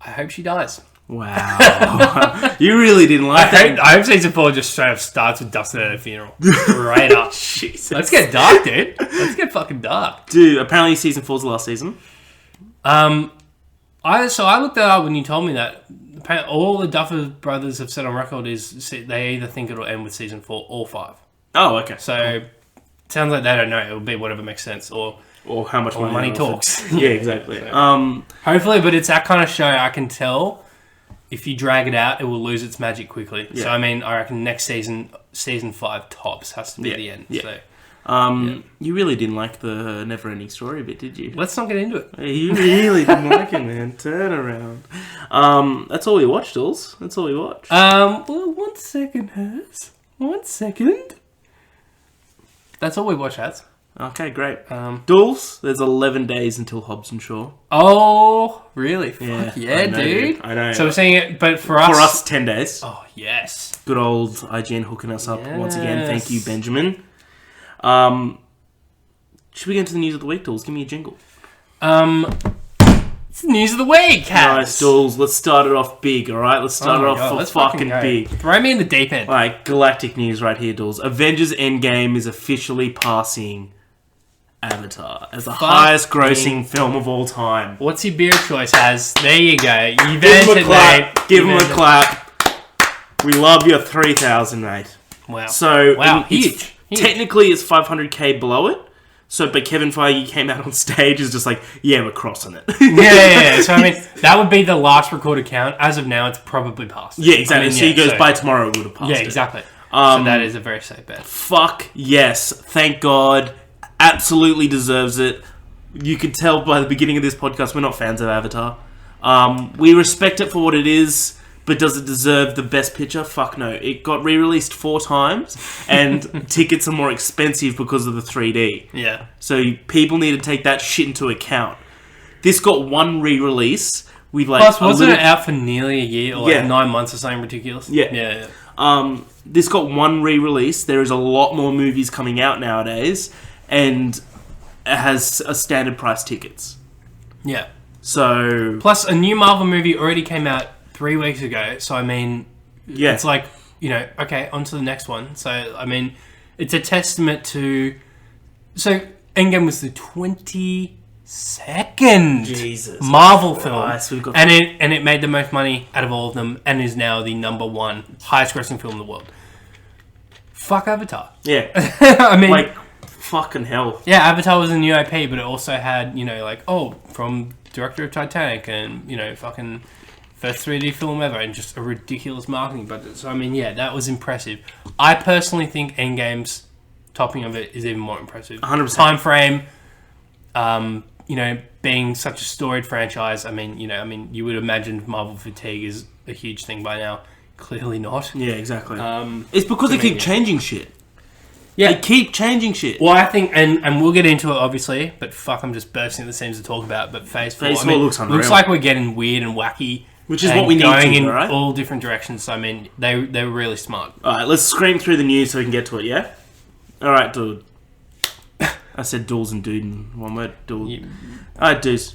I hope she dies. Wow. You really didn't like that? I hope season 4 just straight up starts with Dustin at a funeral. Straight up. Jesus. Let's get dark, dude. Let's get fucking dark. Dude, apparently season 4's the last season. I looked that up when you told me that. Apparently, all the Duffer brothers have said on record is they either think it'll end with season 4 or 5. Oh, okay. So, it sounds like they don't know. It'll be whatever makes sense. Or how much money talks. Yeah, exactly. Hopefully, but it's that kind of show I can tell if you drag it out, it will lose its magic quickly. Yeah. So, I mean, I reckon next season 5 tops has to be the end. Yeah. So, you really didn't like the Never-Ending Story bit, did you? let's not get into it. You really didn't like it, man. Turn around. That's all we watched, Dools. That's all we watched. Well, 1 second, Haz. 1 second. That's all we watched, Haz. Okay, great. Dools, there's 11 days until Hobbs and Shaw. Oh, really? Fuck yeah, I know, dude. I know. So we're seeing it, but for us... For us, 10 days. Oh, yes. Good old IGN hooking us up once again. Thank you, Benjamin. Should we get into the news of the week, Dools? Give me a jingle. It's the news of the week, Haz. Nice, Dools. Let's start it off big, alright? Let's start it off fucking big. Throw me in the deep end. Alright, galactic news right here, Dools. Avengers Endgame is officially passing Avatar as the highest grossing film of all time. What's your beer choice, Haz? There you go. You've Give him earned a it, clap. mate. Give him a clap. We love your 3,000, mate. Wow. So, huge. Technically, it's 500k below it. So, but Kevin Feige came out on stage is just like, yeah, we're crossing it. Yeah. So, I mean, that would be the last recorded count. As of now, it's probably passed. Yeah, exactly. I mean, so he goes, by tomorrow, it would have passed. Yeah, exactly. So that is a very safe bet. Fuck yes. Thank God. Absolutely deserves it. You could tell by the beginning of this podcast, we're not fans of Avatar. We respect it for what it is, but does it deserve the best picture? Fuck no. It got re-released 4 times, and tickets are more expensive because of the 3D. Yeah. So people need to take that shit into account. This got 1 re-release with like... Plus, wasn't it out for nearly a year or like 9 months or something ridiculous? Yeah. This got 1 re-release. There is a lot more movies coming out nowadays, and it has a standard price tickets. Yeah. So... Plus, a new Marvel movie already came out 3 weeks ago. So, I mean... Yeah. It's like, okay, on to the next one. So, I mean, it's a testament to... So, Endgame was the 22nd second Jesus Marvel Christ, film, we've got- and it made the most money out of all of them, and is now the number one highest grossing film in the world. Fuck Avatar. Yeah. I mean, Like, fucking hell. yeah, Avatar was a new IP, but it also had, from director of Titanic and, fucking first 3D film ever, and just a ridiculous marketing budget. So, I mean, yeah, that was impressive. I personally think Endgame's topping of it is even more impressive. 100%. Time frame, being such a storied franchise. I mean, you would imagine Marvel fatigue is a huge thing by now. Clearly not. Yeah, exactly. It's because they keep changing shit. Yeah. They keep changing shit. Well, I think, and we'll get into it, obviously, but fuck, I'm just bursting at the seams to talk about. But Phase 4, Phase 4 looks unreal. Looks like we're getting weird and wacky. Which is what we need going to, in right? all different directions. So, I mean, they were really smart. Alright, let's scream through the news so we can get to it, yeah? Alright, dude. I said Dools and dude in one word. Dude. Alright, dudes.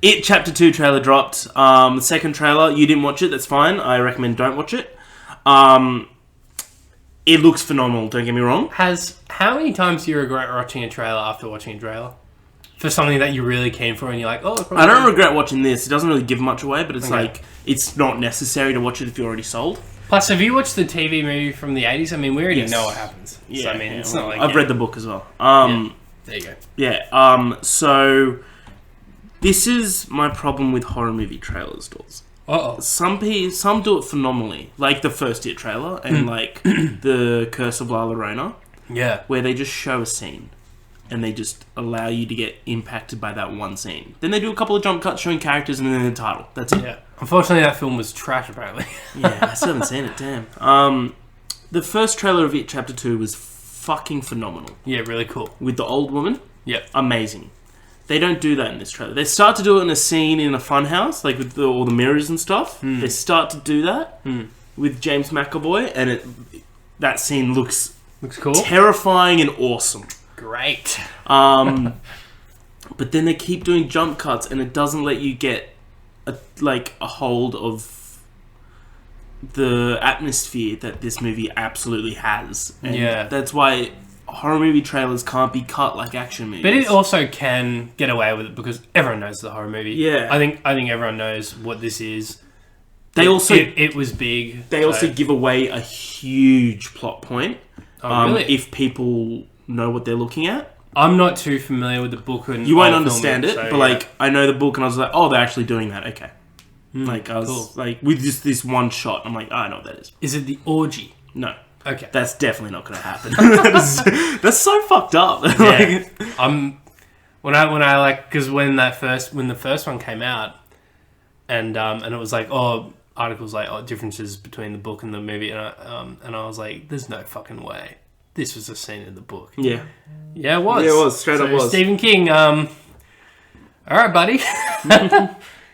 It Chapter 2 trailer dropped. The second trailer, you didn't watch it, that's fine. I recommend don't watch it. It looks phenomenal, don't get me wrong. How many times do you regret watching a trailer after watching a trailer? For something that you really came for and you're like, oh... I don't regret watching this. It doesn't really give much away, but it's like, it's not necessary to watch it if you're already sold. Plus, have you watched the TV movie from the 80s? I mean, we already Yes. know what happens. Yeah, So, I mean, it's not like... I've read the book as well. There you go. Yeah, so... This is my problem with horror movie trailers, Dawes. Uh-oh. Some do it phenomenally, like the first It trailer and like the Curse of La Llorona, Yeah. where they just show a scene and they just allow you to get impacted by that one scene. Then they do a couple of jump cuts showing characters and then the title. That's it. Yeah. Unfortunately, that film was trash, apparently. Yeah, I still haven't seen it. Damn. The first trailer of It Chapter 2 was fucking phenomenal. Yeah, really cool. With the old woman, Yeah. amazing. They don't do that in this trailer. They start to do it in a scene in a funhouse, like with all the mirrors and stuff. They start to do that with James McAvoy, and that scene looks Looks cool. terrifying and awesome. Great. But then they keep doing jump cuts, and it doesn't let you get a hold of the atmosphere that this movie absolutely has. And Yeah. that's why horror movie trailers can't be cut like action movies. But it also can get away with it because everyone knows the horror movie. Yeah. I think everyone knows what this is. They also it was big. They also give away a huge plot point. Oh, really? If people know what they're looking at. I'm not too familiar with the book and You won't old understand film, it, so, but yeah. I know the book and I was like, oh, they're actually doing that. Okay. I was cool. like, with just this one shot, I'm like, I know what that is. Is it the orgy? No. Okay. That's definitely not going to happen. that's so fucked up. Yeah. When the first one came out, and it was like, articles like differences between the book and the movie, and I was like, there's no fucking way this was a scene in the book. Yeah. Yeah, it was. Yeah, it was. Straight up was. Stephen King. All right, buddy.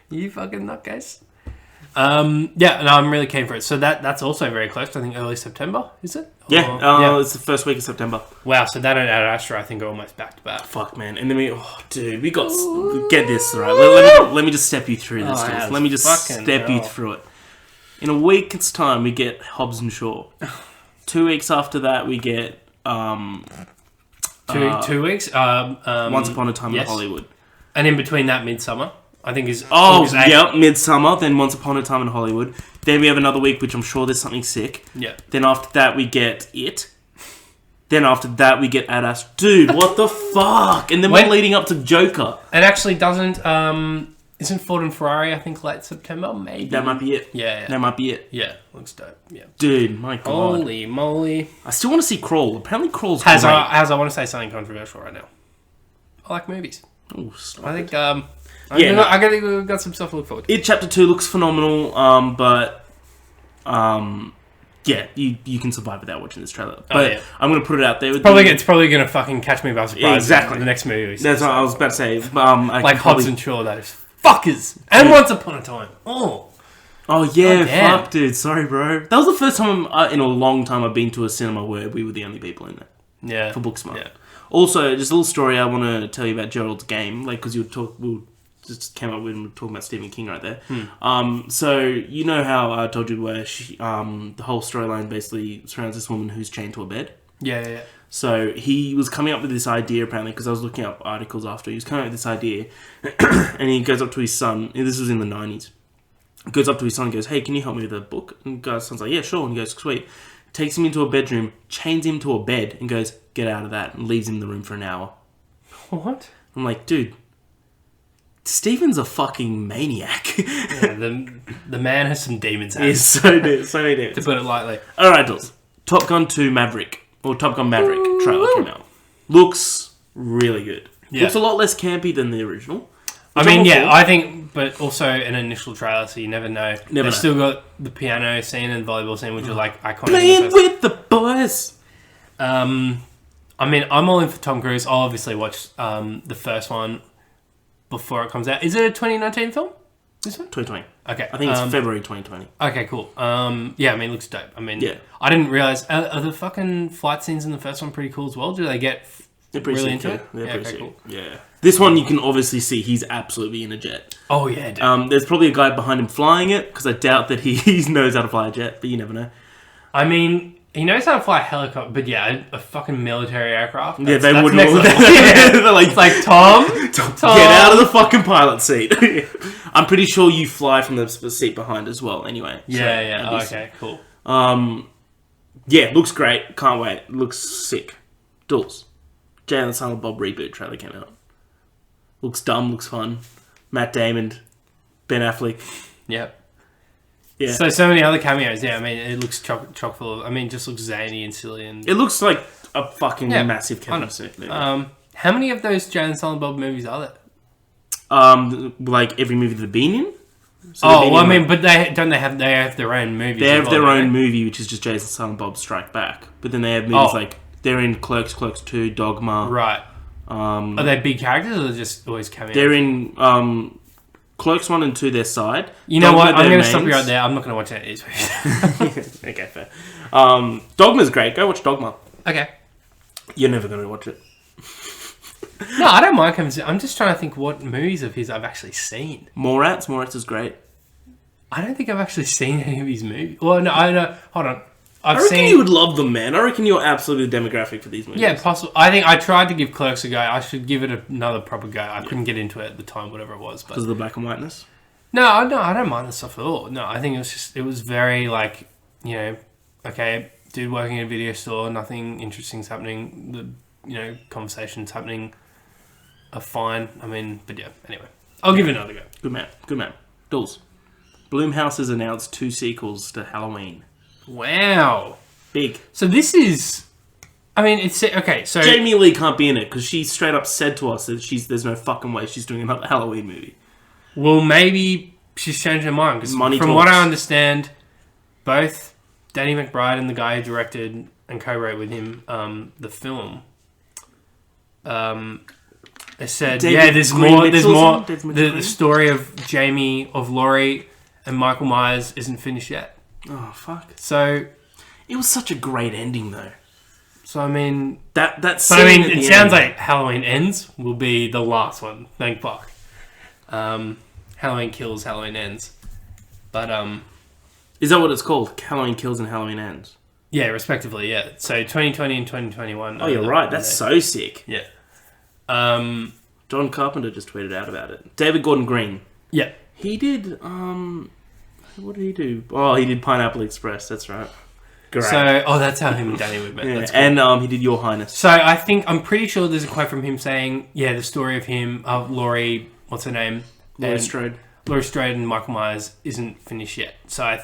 You fucking nutcase. Yeah, no, I'm really keen for it. So that's also very close. I think early September, is it? Yeah, it's the first week of September. Wow, so that and Ad Astra, I think, are almost back to back. Fuck, man. And then we got... Get this, right? Let me just step you through this. yeah, Let me just fucking step you hell. through it. In a week's time, we get Hobbs and Shaw. 2 weeks after that, we get... 2 weeks? Once Upon a Time yes. in Hollywood. And in between that, Midsummer, I think is... Oh, August 8th. yeah, Midsummer, then Once Upon a Time in Hollywood. Then we have another week, which I'm sure there's something sick. Yeah. Then after that, we get It. Then after that, we get Ad Astra. Dude, what the fuck? And then we're leading up to Joker. It actually doesn't... Isn't Ford and Ferrari, I think, late September, maybe? That might be it. Yeah. That might be it. Yeah, looks dope. Yeah. Dude, my God. Holy moly. I still want to see Crawl. Apparently Crawl's Has great. I want to say something controversial right now. I like movies. Ooh, stop I it. think, Yeah, I think we've got some stuff to look forward to. It Chapter 2 looks phenomenal, but yeah, you can survive without watching this trailer. But yeah. I'm going to put it out there. With It's probably going to fucking catch me by surprise. Yeah, exactly. The next movie. That's what I was about to say. Like Hobbs and Shaw, those fuckers. And Once Upon a Time. Oh yeah, damn. fuck, dude. Sorry, bro. That was the first time in a long time I've been to a cinema where we were the only people in there. Yeah. For Booksmart. Yeah. Also, just a little story I want to tell you about Gerald's Game, because we just came up with we were talking about Stephen King right there. So you know how I told you where the whole storyline basically surrounds this woman who's chained to a bed. Yeah. So he was coming up with this idea, apparently, because I was looking up articles after. He was coming up with this idea, and he goes up to his son. This was in the 90s. He goes up to his son and goes, hey, can you help me with a book? And the son's like, yeah, sure. And he goes, sweet. Takes him into a bedroom, chains him to a bed, and goes, get out of that, and leaves him in the room for an hour. What? I'm like, dude, Steven's a fucking maniac. Yeah, the man has some demons. He's so many demons. To put it lightly. All right, Dawes. Top Gun 2 Maverick. Or Top Gun Maverick trailer came out. Looks really good. Yeah. Looks a lot less campy than the original. I mean, yeah, I think, but also an initial trailer, so you never know. They've still got the piano scene and the volleyball scene, which are like iconic. Playing with the boys. I mean, I'm all in for Tom Cruise. I'll obviously watch the first one before it comes out. Is it a 2019 film? This one? 2020. Okay. I think it's February 2020. Okay, cool. Yeah, I mean, it looks dope. I mean, yeah. I didn't realise... Are the fucking flight scenes in the first one pretty cool as well? Do they get really into it? They're pretty sick. Cool. Yeah. This one, you can obviously see he's absolutely in a jet. Oh, yeah, dude. There's probably a guy behind him flying it, because I doubt that he knows how to fly a jet, but you never know. I mean... He knows how to fly a helicopter, but yeah, a fucking military aircraft. Yeah, they wouldn't. They're like, Tom, get out of the fucking pilot seat. I'm pretty sure you fly from the seat behind as well. Anyway. Yeah. Oh, okay, cool. Yeah, looks great. Can't wait. Looks sick. Dools. Jay and the Silent Bob reboot trailer came out. Looks dumb. Looks fun. Matt Damon, Ben Affleck. Yep. Yeah. So many other cameos. Yeah, I mean, it looks chock full of... I mean, it just looks zany and silly. And it looks like a fucking massive Kevin suit movie. How many of those Jay and Silent Bob movies are there? Like every movie they've been in? So I mean, but they have their own movies. They have their own movie, which is just Jay and Silent Bob Strike Back. But then they have movies like... They're in Clerks 2, Dogma. Right. Are they big characters or just always cameos? They're in... Clerks 1 and 2, their side. You know what? I'm going to stop you right there. I'm not going to watch any of these movies. Okay, fair. Dogma's great. Go watch Dogma. Okay. You're never going to watch it. No, I don't mind. I'm just trying to think what movies of his I've actually seen. Mallrats. Mallrats is great. I don't think I've actually seen any of his movies. Well, no, I know. Hold on. I reckon you would love them, man. I reckon you're absolutely the demographic for these movies. Yeah, possible. I think I tried to give Clerks a go. I should give it another proper go. I couldn't get into it at the time, whatever it was. Because of the black and whiteness? No, I don't mind the stuff at all. No, I think it was very like, okay, dude working in a video store, nothing interesting's happening. The, conversations happening are fine. I mean, but yeah, anyway. I'll give it another go. Good man. Dools. Blumhouse has announced 2 sequels to Halloween. Wow. Big. So this is... I mean, it's... Okay, so... Jamie Lee can't be in it because she straight up said to us that there's no fucking way she's doing another Halloween movie. Well, maybe she's changed her mind. Because from what I understand, both Danny McBride and the guy who directed and co-wrote with him the film, they said, there's more. The story of Jamie, of Laurie, and Michael Myers isn't finished yet. Oh, fuck. So... It was such a great ending, though. So, I mean... That scene but, I mean, it sounds like Halloween Ends will be the last one. Thank fuck. Halloween Kills, Halloween Ends. But, Is that what it's called? Halloween Kills and Halloween Ends? Yeah, respectively, yeah. So, 2020 and 2021. Oh, you're right. That's so sick. Yeah. John Carpenter just tweeted out about it. David Gordon Green. Yeah. He did, what did he do? Oh, he did Pineapple Express. That's right. Great. So, that's how him and Danny would met. Yeah. That's cool. And he did Your Highness. So, I'm pretty sure there's a quote from him saying, the story of him, of Laurie, what's her name? Laurie Strode. Laurie Strode and Michael Myers isn't finished yet. So,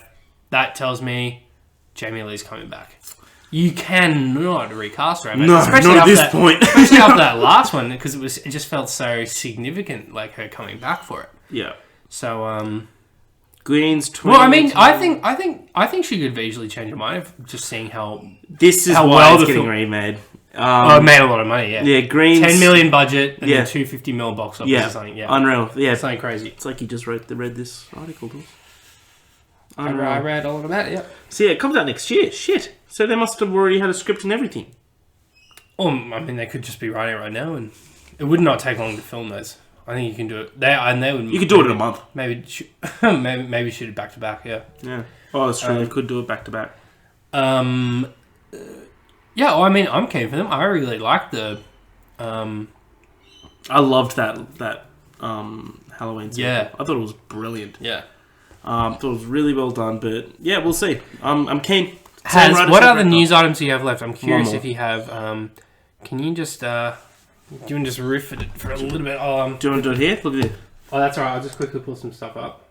that tells me Jamie Lee's coming back. You cannot recast her. No, especially not at this point. Especially after that last one, because it just felt so significant, like her coming back for it. Yeah. So, Green's 20. Well, I mean, I think she could easily change her mind of just seeing how this is how why well it's getting remade. It made a lot of money. Yeah. Yeah, Green's 10 million budget and then 250 mil box office or something. Yeah, unreal. Yeah, something crazy. It's like you just read this article. I read all about it. Yeah. So yeah, it comes out next year. Shit. So they must have already had a script and everything. Or I mean, they could just be writing it right now, and it would not take long to film those. I think you can do it. They would. You could do it in a month. Maybe shoot it back to back. Yeah. Yeah. Oh, that's true. They could do it back to back. Yeah, Yeah, well, I mean, I'm keen for them. I really like the... I loved that Halloween sequel. Yeah. I thought it was brilliant. Yeah. Thought it was really well done, but yeah, we'll see. I'm keen. What other news items do you have left? I'm curious more. if you have... can you just... do you want to just riff it for a little bit? Do you want to do it here? Look at this. Oh, that's all right. I'll just quickly pull some stuff up.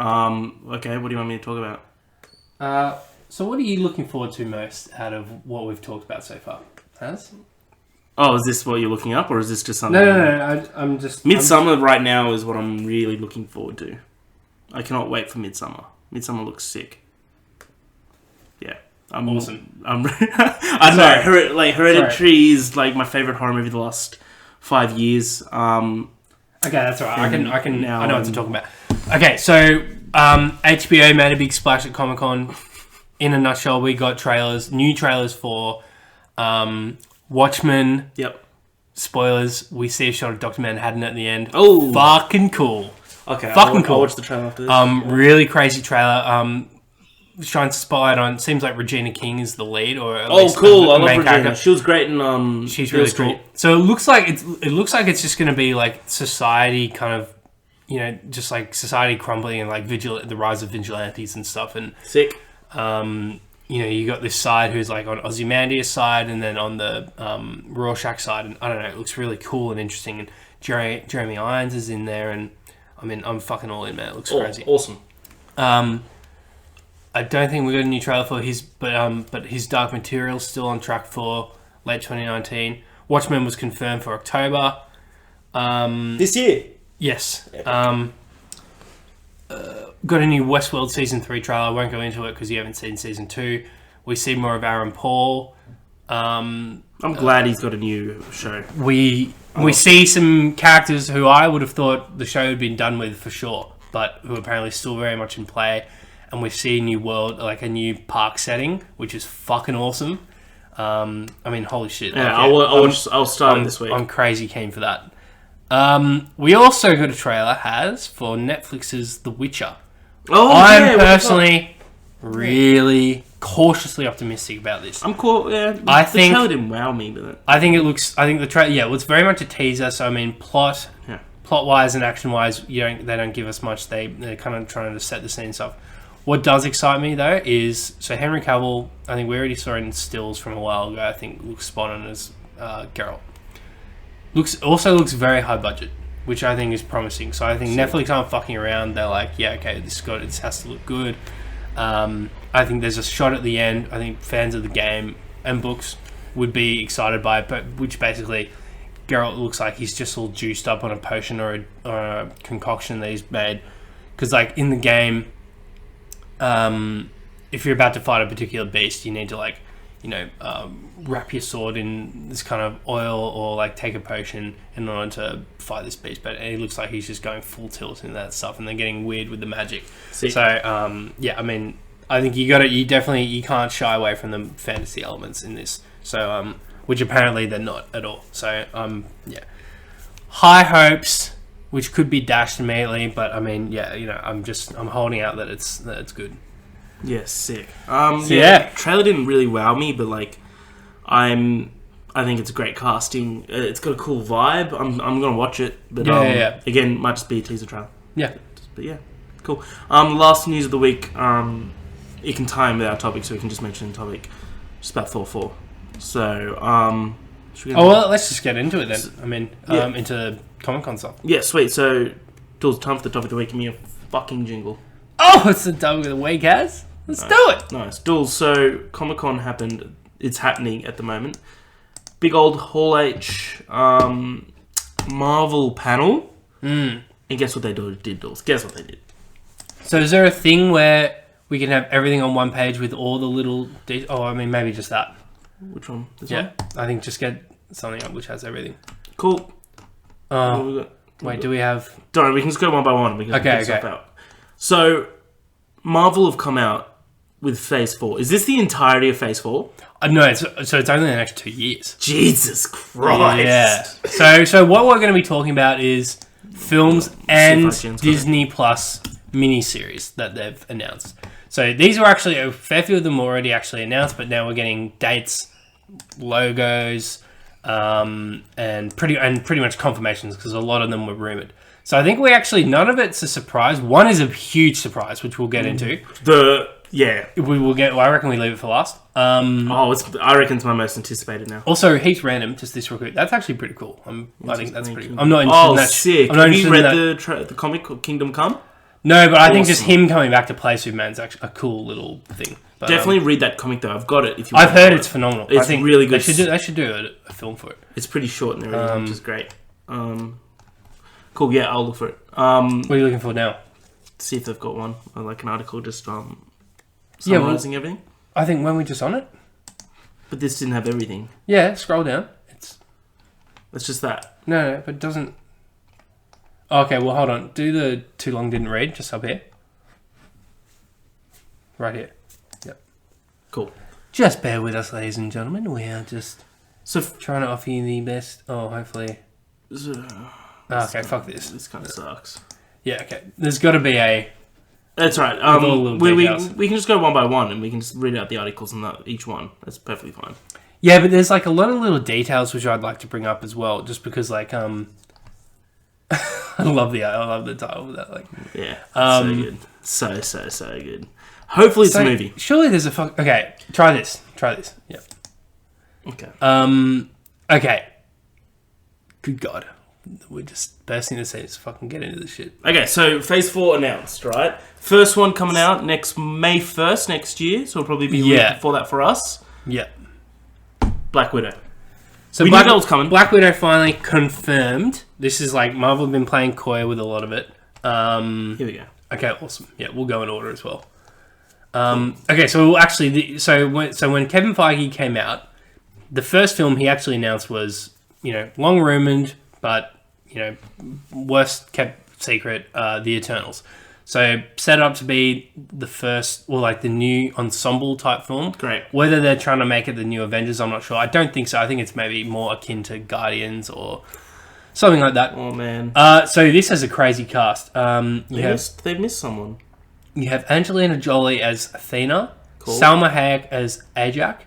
Okay, what do you want me to talk about? So what are you looking forward to most out of what we've talked about so far? Has? Oh, is this what you're looking up, or is this just something... No. I'm just... Midsummer right now is what I'm really looking forward to. I cannot wait for Midsummer. Midsummer looks sick. Yeah. Awesome. I don't know. Hereditary is like my favorite horror movie of the last 5 years. Okay, that's all right. Now I know what to talk about. Okay, so HBO made a big splash at Comic-Con. In a nutshell, we got new trailers for Watchmen. Yep. Spoilers, we see a shot of Dr. Manhattan at the end. Oh. Fucking cool. Okay, Fucking cool. I'll watch the trailer after this. Really crazy trailer. Shines a spotlight on. Seems like Regina King is the lead, or at least cool! the I love main Regina. character. She was great in She's really cool. So it looks like it's just going to be like society kind of, just like society crumbling and like the rise of vigilantes and stuff. And sick. You got this side who's like on Ozymandias' side, and then on the Rorschach side, and I don't know, it looks really cool and interesting. And Jeremy Irons is in there, and I mean, I'm fucking all in, man. It looks crazy. Awesome. I don't think we got a new trailer for his, but his Dark Material's still on track for late 2019. Watchmen was confirmed for October. This year? Yes. Got a new Westworld Season 3 trailer. I won't go into it because you haven't seen Season 2. We see more of Aaron Paul. I'm glad he's got a new show. We see some characters who I would have thought the show had been done with for sure, but who are apparently still very much in play. And we see a new world, like a new park setting, which is fucking awesome. I mean, holy shit. Yeah, I'll start this week. I'm crazy keen for that. We also got a trailer, for Netflix's The Witcher. I'm personally really cautiously optimistic about this. I'm cool, yeah. The trailer didn't wow me, but... I think the trailer, it's very much a teaser, so I mean, plot-wise and action-wise, they don't give us much. They're kind of trying to set the scene and stuff. What does excite me, though, is... So Henry Cavill, I think we already saw in stills from a while ago, I think looks spot on as Geralt. Also looks very high budget, which I think is promising. So I think Netflix aren't fucking around. They're like, yeah, okay, this has to look good. I think there's a shot at the end. I think fans of the game and books would be excited by it, but which basically Geralt looks like he's just all juiced up on a potion or a concoction that he's made. Because like in the game... if you're about to fight a particular beast, you need to wrap your sword in this kind of oil or like take a potion in order to fight this beast. But it looks like he's just going full tilt in that stuff, and they're getting weird with the magic. So I mean, I think you can't shy away from the fantasy elements in this. So which apparently they're not at all. So high hopes, which could be dashed immediately, but I mean, I'm holding out that it's good. Yeah, sick. Trailer didn't really wow me, but like, I think it's great casting. It's got a cool vibe. I'm gonna watch it, but again, might just be a teaser trailer. Yeah, but yeah, cool. Last news of the week. It can tie in with our topic, so we can just mention the topic. Just about Thor 4. So, let's just get into it then. I mean, into the Comic-Con stuff. Yeah, sweet. So, Dools, time for the topic of the week. Give me a fucking jingle. Oh, it's the topic of the week, Kaz. Let's do it. Nice. Dools, so Comic-Con happened. It's happening at the moment. Big old Hall H Marvel panel. And guess what they did, Dools? Guess what they did. So is there a thing where we can have everything on one page with all the little... maybe just that. Which one? This one? Yeah. I think just get something up which has everything. Cool. Do we have... Don't worry, we can just go one by one. We can get stuff out. So, Marvel have come out with Phase 4. Is this the entirety of Phase 4? No, it's only the next 2 years. Jesus Christ. Yeah. So what we're going to be talking about is films and Disney Plus miniseries that they've announced. So these were actually a fair few of them were already actually announced, but now we're getting dates, logos, and pretty much confirmations because a lot of them were rumored. So I think none of it's a surprise. One is a huge surprise, which we'll get into. We will get. Well, I reckon we leave it for last. I reckon it's my most anticipated now. Also, heaps random. Just this real quick. That's actually pretty cool. I think that's pretty cool. I'm not interested in that. Sick! Have you read the comic called Kingdom Come? No, but I think just him coming back to play Superman is actually a cool little thing. But, definitely read that comic though. I've got it. If you, I've heard it's phenomenal. It's really good. They should do a film for it. It's pretty short and everything, which is great. Cool. Yeah, I'll look for it. What are you looking for now? See if they've got one, or like an article just summarizing everything. I think when we just on it, but this didn't have everything. Yeah, scroll down. It's just that. No, but it doesn't. Okay, well, hold on. Do the too long didn't read just up here. Right here. Yep. Cool. Just bear with us, ladies and gentlemen. We are just trying to offer you the best. Oh, hopefully. Okay, fuck this. This kind of sucks. Yeah, okay. There's got to be a... That's right. We can just go one by one and we can just read out the articles on each one. That's perfectly fine. Yeah, but there's like a lot of little details which I'd like to bring up as well, just because like I love the title of that. Like, yeah, so good, so good. Hopefully, it's a movie. Surely there's a Okay, try this. Yeah. Okay. Okay. Good God, we're just bursting the seats. Fucking get into this shit. Okay, so Phase 4 announced, right? First one coming out next May 1st next year, so it'll probably be a week before that for us. Yeah. Black Widow. So we knew that was coming. Black Widow finally confirmed. This is like Marvel have been playing coy with a lot of it. Here we go. Okay, awesome. Yeah, we'll go in order as well. Okay, so actually, when Kevin Feige came out, the first film he actually announced was, long rumored, but worst kept secret, The Eternals. So set it up to be the first, the new ensemble type film. Great. Whether they're trying to make it the new Avengers, I'm not sure. I don't think so. I think it's maybe more akin to Guardians or something like that. Oh man. So this has a crazy cast. They've missed someone. You have Angelina Jolie as Athena, cool. Salma Hayek as Ajak,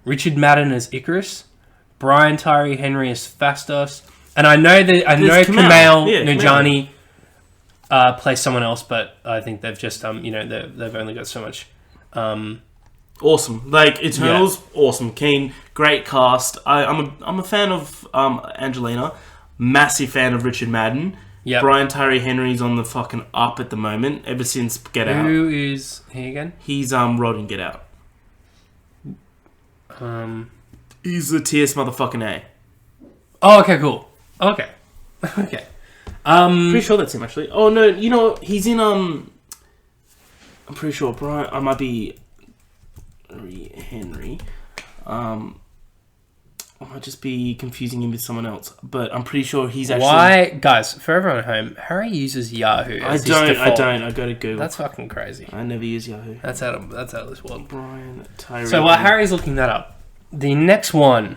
Richard Madden as Icarus, Brian Tyree Henry as Phastos, and I know Kumail Nanjiani plays someone else, but I think they've just they've only got so much. Awesome, like Eternals, awesome, keen, great cast. I'm a fan of Angelina, massive fan of Richard Madden. Yep. Brian Tyree Henry's on the fucking up at the moment, ever since Get Out. Who is he again? He's Rod in Get Out. He's the TS motherfucking A. Oh, okay, cool. Okay. Okay. Pretty sure that's him, actually. Oh, no, he's in, I'm pretty sure Brian, I might be Henry. I might just be confusing him with someone else, but I'm pretty sure he's actually... Why? Guys, for everyone at home, Harry uses Yahoo as his default. I go to Google. That's fucking crazy. I never use Yahoo. That's out of this world. Brian Tyree. So while Harry's looking that up, the next one...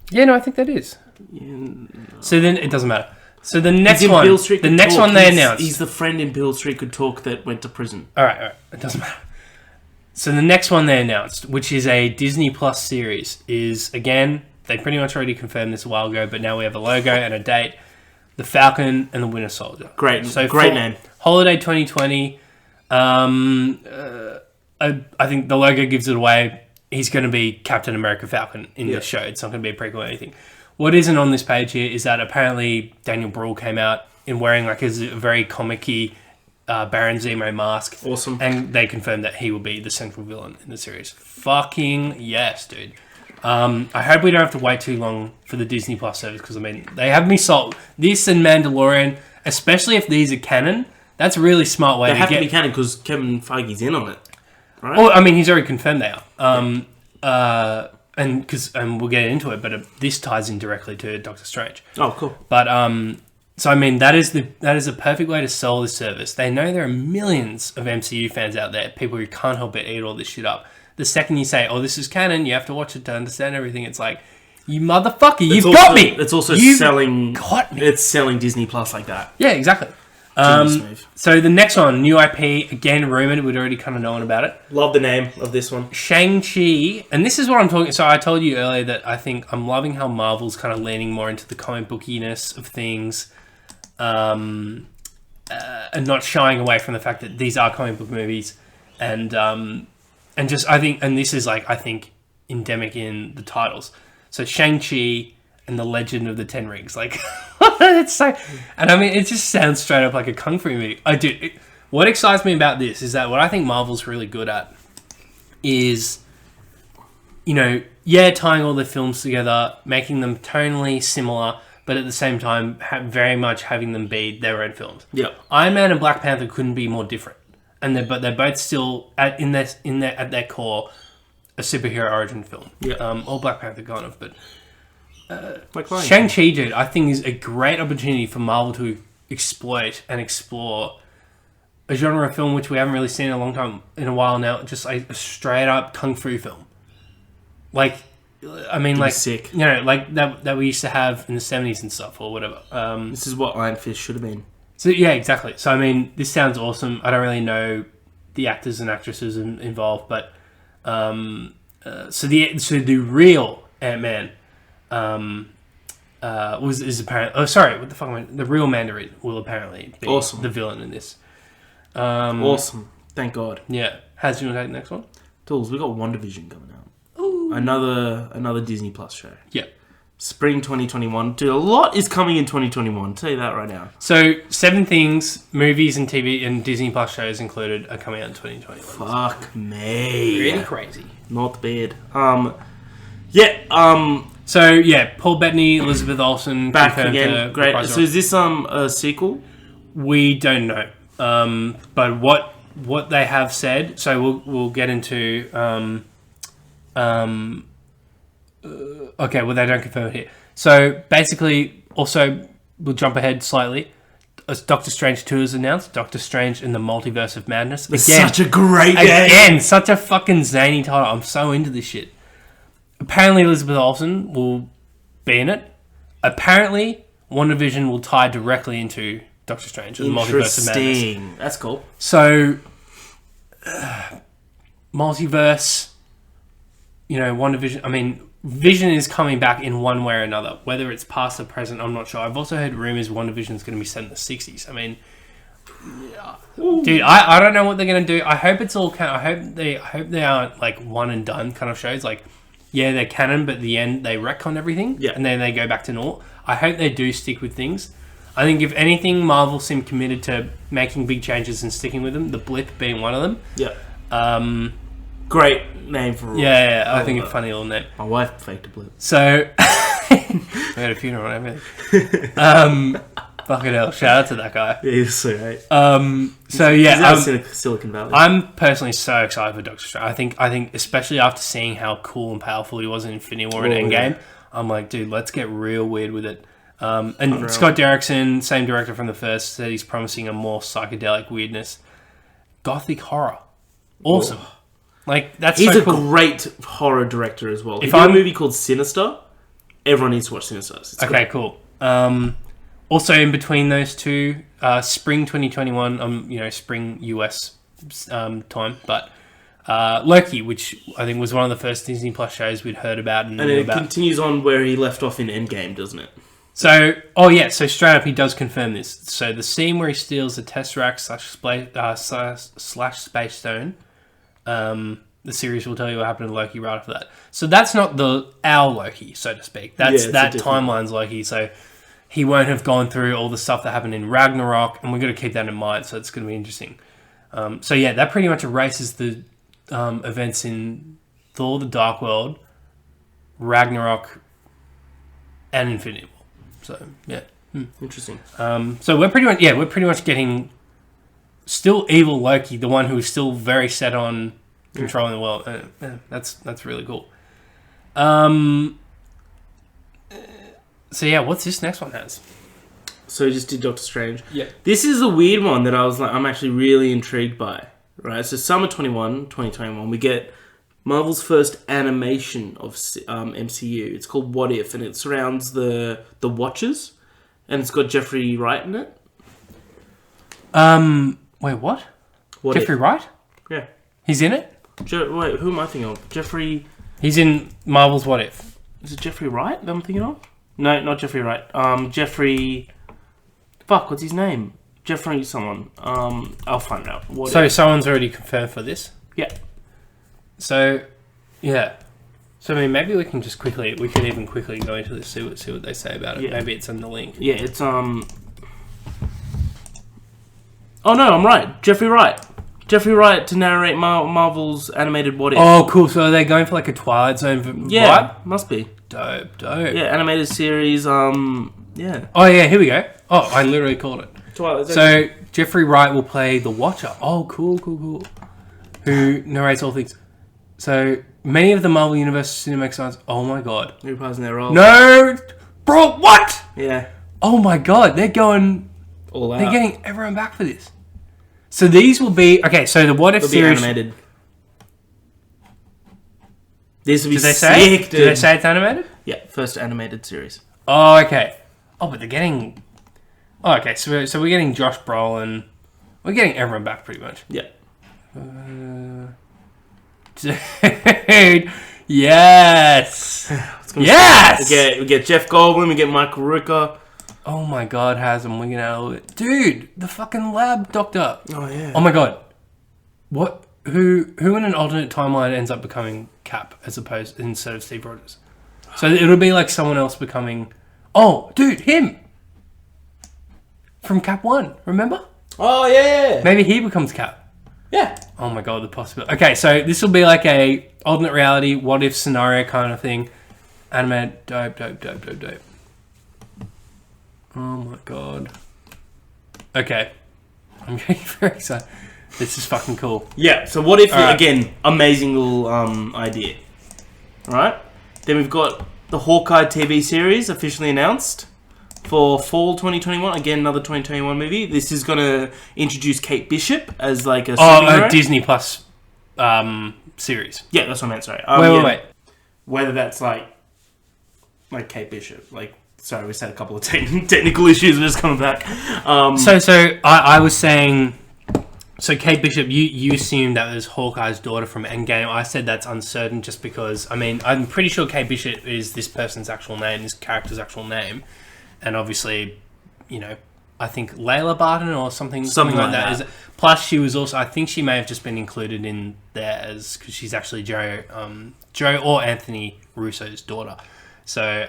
Yeah, no, I think that is. Yeah, no. So then, it doesn't matter. So the next one... The next one they announced... He's the friend in Beale Street Could Talk that went to prison. Alright. It doesn't matter. So the next one they announced, which is a Disney Plus series, is, again... They pretty much already confirmed this a while ago, but now we have a logo and a date. The Falcon and the Winter Soldier. Great name. Holiday 2020. I think the logo gives it away. He's going to be Captain America Falcon in the show. It's not going to be a prequel or anything. What isn't on this page here is that apparently Daniel Bruhl came out in wearing like a very comic-y Baron Zemo mask. Awesome. And they confirmed that he will be the central villain in the series. Fucking yes, dude. I hope we don't have to wait too long for the Disney Plus service because, they have me sold. This and Mandalorian, especially if these are canon, that's a really smart way to be canon because Kevin Feige's in on it, right? Well, he's already confirmed they are. And we'll get into it, but this ties in directly to Doctor Strange. Oh, cool. But, that is a perfect way to sell this service. They know there are millions of MCU fans out there, people who can't help but eat all this shit up. The second you say, this is canon, you have to watch it to understand everything. It's like, you motherfucker, got me. It's also got me. It's selling Disney Plus like that. Yeah, exactly. Genius move. So the next one, new IP, again rumored. We'd already kind of known about it. Love the name of this one. Shang-Chi, and this is what I'm talking. So I told you earlier that I think I'm loving how Marvel's kind of leaning more into the comic bookiness of things, and not shying away from the fact that these are comic book movies, and just I think, and this is like I think endemic in the titles. So Shang-Chi and the Legend of the Ten Rings, like it's so, and I mean it just sounds straight up like a kung fu movie. What excites me about this is that what I think Marvel's really good at is, tying all the films together, making them tonally similar, but at the same time very much having them be their own films. Yeah, Iron Man and Black Panther couldn't be more different, and they're both still at their core a superhero origin film. Yeah, or Black Panther kind of, but. Shang-Chi, dude, I think is a great opportunity for Marvel to exploit and explore a genre of film which we haven't really seen in a while now. Just a straight up kung fu film, like sick. Like that we used to have in the 70s and stuff or whatever. This is what Iron Fist should have been. So yeah, exactly. So I mean, this sounds awesome. I don't really know the actors and actresses involved, but so the real Ant-Man. Is apparently what the fuck am I, the real Mandarin will apparently be awesome. The villain in this. Awesome, thank God. Yeah, how's you want to take the next one? Tools, we got WandaVision coming out. Ooh. Another Disney Plus show. Yeah, spring 2021. Dude, a lot is coming in 2021. I'll tell you that right now. So 7 things, movies and TV and Disney Plus shows included, are coming out in 2021. Fuck me, really crazy. Not bad. So yeah, Paul Bettany, Elizabeth Olsen back again. Great. So is this a sequel? We don't know. But what they have said. So we'll get into. Okay, well they don't confirm it here. So basically, also we'll jump ahead slightly. As Doctor Strange 2 is announced, Doctor Strange in the Multiverse of Madness. It's such a great name. Again, such a fucking zany title. I'm so into this shit. Apparently, Elizabeth Olsen will be in it. Apparently, WandaVision will tie directly into Doctor Strange and the Multiverse of Madness. Interesting. That's cool. So, multiverse, WandaVision. I mean, Vision is coming back in one way or another. Whether it's past or present, I'm not sure. I've also heard rumors WandaVision is going to be set in the 60s. I mean, dude, I don't know what they're going to do. I hope it's all. I hope they aren't like one and done kind of shows. Like, yeah, they're canon, but at the end they retcon everything, and then they go back to normal. I hope they do stick with things. I think if anything, Marvel seemed committed to making big changes and sticking with them. The Blip being one of them. Yeah. Great name for yeah. I think it's a funny little name. My wife faked a blip. So I had a funeral and everything. Fucking hell! Shout out to that guy. Yeah, he's so great. So yeah, he's out of Silicon Valley. I'm personally so excited for Doctor Strange. I think especially after seeing how cool and powerful he was in Infinity War and Endgame, I'm like, dude, let's get real weird with it. And Unreal. Scott Derrickson, same director from the first, said he's promising a more psychedelic weirdness, gothic horror. Awesome. Whoa. Like he's so a cool. Great horror director as well. He did a movie called Sinister. Everyone needs to watch Sinister. It's okay, cool. Also, in between those two, spring 2021, spring US time, but Loki, which I think was one of the first Disney Plus shows we'd heard about. And it continues on where he left off in Endgame, doesn't it? So, so straight up he does confirm this. So the scene where he steals the Tesseract slash Space Stone, the series will tell you what happened to Loki right after that. So that's not our Loki, so to speak. That's that timeline's Loki, so he won't have gone through all the stuff that happened in Ragnarok, and we've got to keep that in mind, so it's going to be interesting. So yeah, that pretty much erases the events in Thor: The Dark World, Ragnarok, and Infinity War. So yeah, interesting. So we're pretty much getting still evil Loki, the one who is still very set on controlling the world. That's really cool. So yeah, what's this next one has? So we just did Doctor Strange. Yeah. This is a weird one that I'm actually really intrigued by. Right, so summer 2021, we get Marvel's first animation of MCU. It's called What If, and it surrounds the Watchers, and it's got Jeffrey Wright in it. Wait, what? What Jeffrey if? Wright? Yeah. He's in it? Wait, who am I thinking of? Jeffrey... He's in Marvel's What If. Is it Jeffrey Wright that I'm thinking of? No, not Jeffrey Wright. Jeffrey... Fuck, what's his name? Jeffrey someone. I'll find it out. So someone's already confirmed for this? Yeah. So, yeah. So, I mean, maybe we can even quickly go into this, see what they say about it. Yeah. Maybe it's in the link. Yeah, it's, Oh, no, I'm right. Jeffrey Wright. Jeffrey Wright to narrate Marvel's animated What If. Oh, cool. So are they going for like a Twilight Zone vibe? Yeah, must be. Dope. Yeah, animated series, yeah. Oh, yeah, here we go. Oh, I literally called it. Twilight Zone. So, Jeffrey Wright will play the Watcher. Oh, cool. Who narrates all things. So, many of the Marvel Universe cinematic stars... Oh, my God. Reprising their role. No! Bro, what? Yeah. Oh, my God. They're going... All out. They're getting everyone back for this. So, these will be... Okay, so the What If series... animated. This will be Did sick, dude. Did they say it's animated? Yeah, first animated series. Oh, okay. Oh, but they're getting... Oh, okay. So we're getting Josh Brolin. We're getting everyone back pretty much. Yeah. Dude, yes. Yes. We get Jeff Goldblum. We get Michael Rooker. Oh my God, Hasm, we're gonna have it. Dude, the fucking lab doctor. Oh yeah. Oh my God. What? Who in an alternate timeline ends up becoming Cap instead of Steve Rogers? So it'll be like someone else becoming. Oh, dude, him from Cap 1. Remember? Oh yeah. Maybe he becomes Cap. Yeah. Oh my God, the possibility. Okay, so this will be like a alternate reality, what if scenario kind of thing. Animated, dope. Oh my God. Okay. I'm getting very excited. This is fucking cool. Yeah, so what if, right. Again, amazing little idea. Alright? Then we've got the Hawkeye TV series officially announced for fall 2021. Again, another 2021 movie. This is going to introduce Kate Bishop as like a superhero. A Disney Plus series. Yeah, that's what I meant, sorry. Wait. Whether that's like Kate Bishop. Sorry, we had a couple of technical issues. We're just coming back. So I was saying... So Kate Bishop, you assumed that was Hawkeye's daughter from Endgame. I said that's uncertain just because, I mean, I'm pretty sure Kate Bishop is this person's actual name, this character's actual name. And obviously, you know, I think Layla Barton or something like that. Plus, she was also, I think she may have just been included in there because she's actually Joe or Anthony Russo's daughter. So,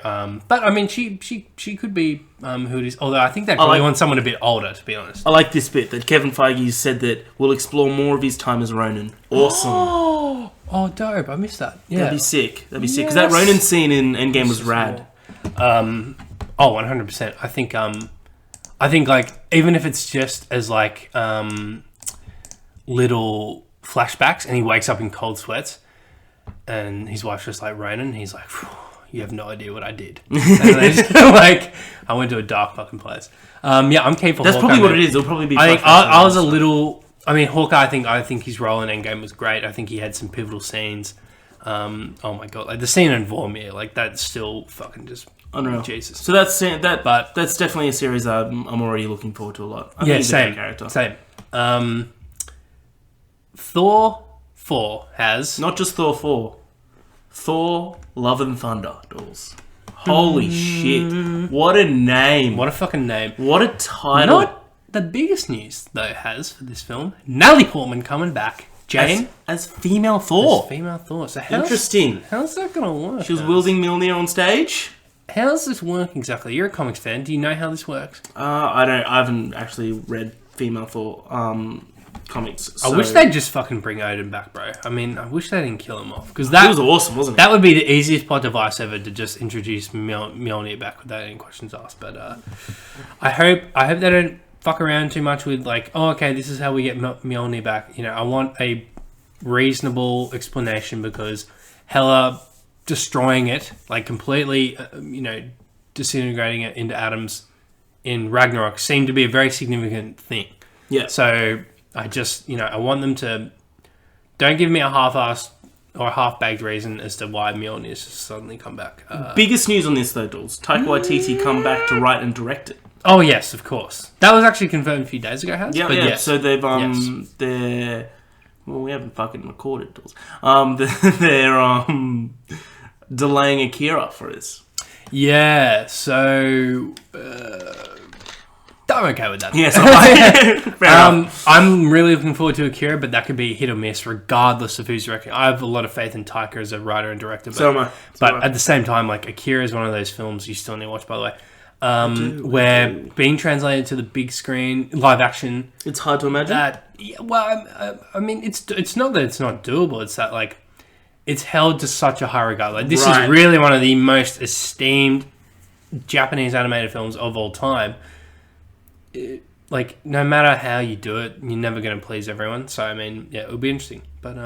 but I mean, she could be who it is. Although I think they probably want someone a bit older, to be honest. I like this bit that Kevin Feige said that we'll explore more of his time as Ronin. Awesome. Oh, dope! I missed that. Yeah, that'd be sick. Because that Ronin scene in Endgame was rad. 100%. I think like even if it's just as like little flashbacks, and he wakes up in cold sweats, and his wife's just like Ronin. He's like. Phew. You have no idea what I did. Like, I went to a dark fucking place. Yeah, I'm keen for That's Hawkeye. Probably what it is. It'll probably be... I think I was a little... I mean, Hawkeye, I think his role in Endgame was great. I think he had some pivotal scenes. Oh my God. Like, the scene in Vormir, like, that's still fucking just... Unreal. Jesus. So that's definitely a series I'm already looking forward to a lot. I think he's a great character. Same. Thor 4 has... Not just Thor 4. Thor, Love and Thunder, Dools. Holy shit. What a name. What a fucking name. What a title. Not the biggest news, though, has for this film. Natalie Portman coming back. Jane. As female Thor. So interesting. How's that going to work? She was wielding Mjolnir on stage. How does this work exactly? You're a comics fan. Do you know how this works? I haven't actually read female Thor comics. So. I wish they'd just fucking bring Odin back, bro. I mean, I wish they didn't kill him off. Because that was awesome, wasn't it? That would be the easiest plot device ever to just introduce Mjolnir back without any questions asked. But I hope they don't fuck around too much with like, oh, okay, this is how we get Mjolnir back. You know, I want a reasonable explanation because Hela destroying it, like completely, disintegrating it into atoms in Ragnarok seemed to be a very significant thing. Yeah. So... I just, I want them to... Don't give me a half-assed or a half-baked reason as to why Mjolnir's just suddenly come back. Biggest news on this, though, Dools. Taika Waititi come back to write and direct it. Oh yes, of course. That was actually confirmed a few days ago, Has? Yeah, but yeah. Yes. So they've Yes. they're well, we haven't fucking recorded Dools. They're delaying Akira for us. Yeah. So I'm okay with that. Yes. I'm really looking forward to Akira, but that could be hit or miss regardless of who's directing. I have a lot of faith in Taika as a writer and director, but, So am I. but at the same time, like Akira is one of those films you still need to watch. By the way. Where being translated to the big screen, live action. It's hard to imagine. I mean, it's not that it's not doable. It's that like it's held to such a high regard. Like this is really one of the most esteemed Japanese animated films of all time. Like no matter how you do it, you're never going to please everyone. So I mean, yeah, it would be interesting. But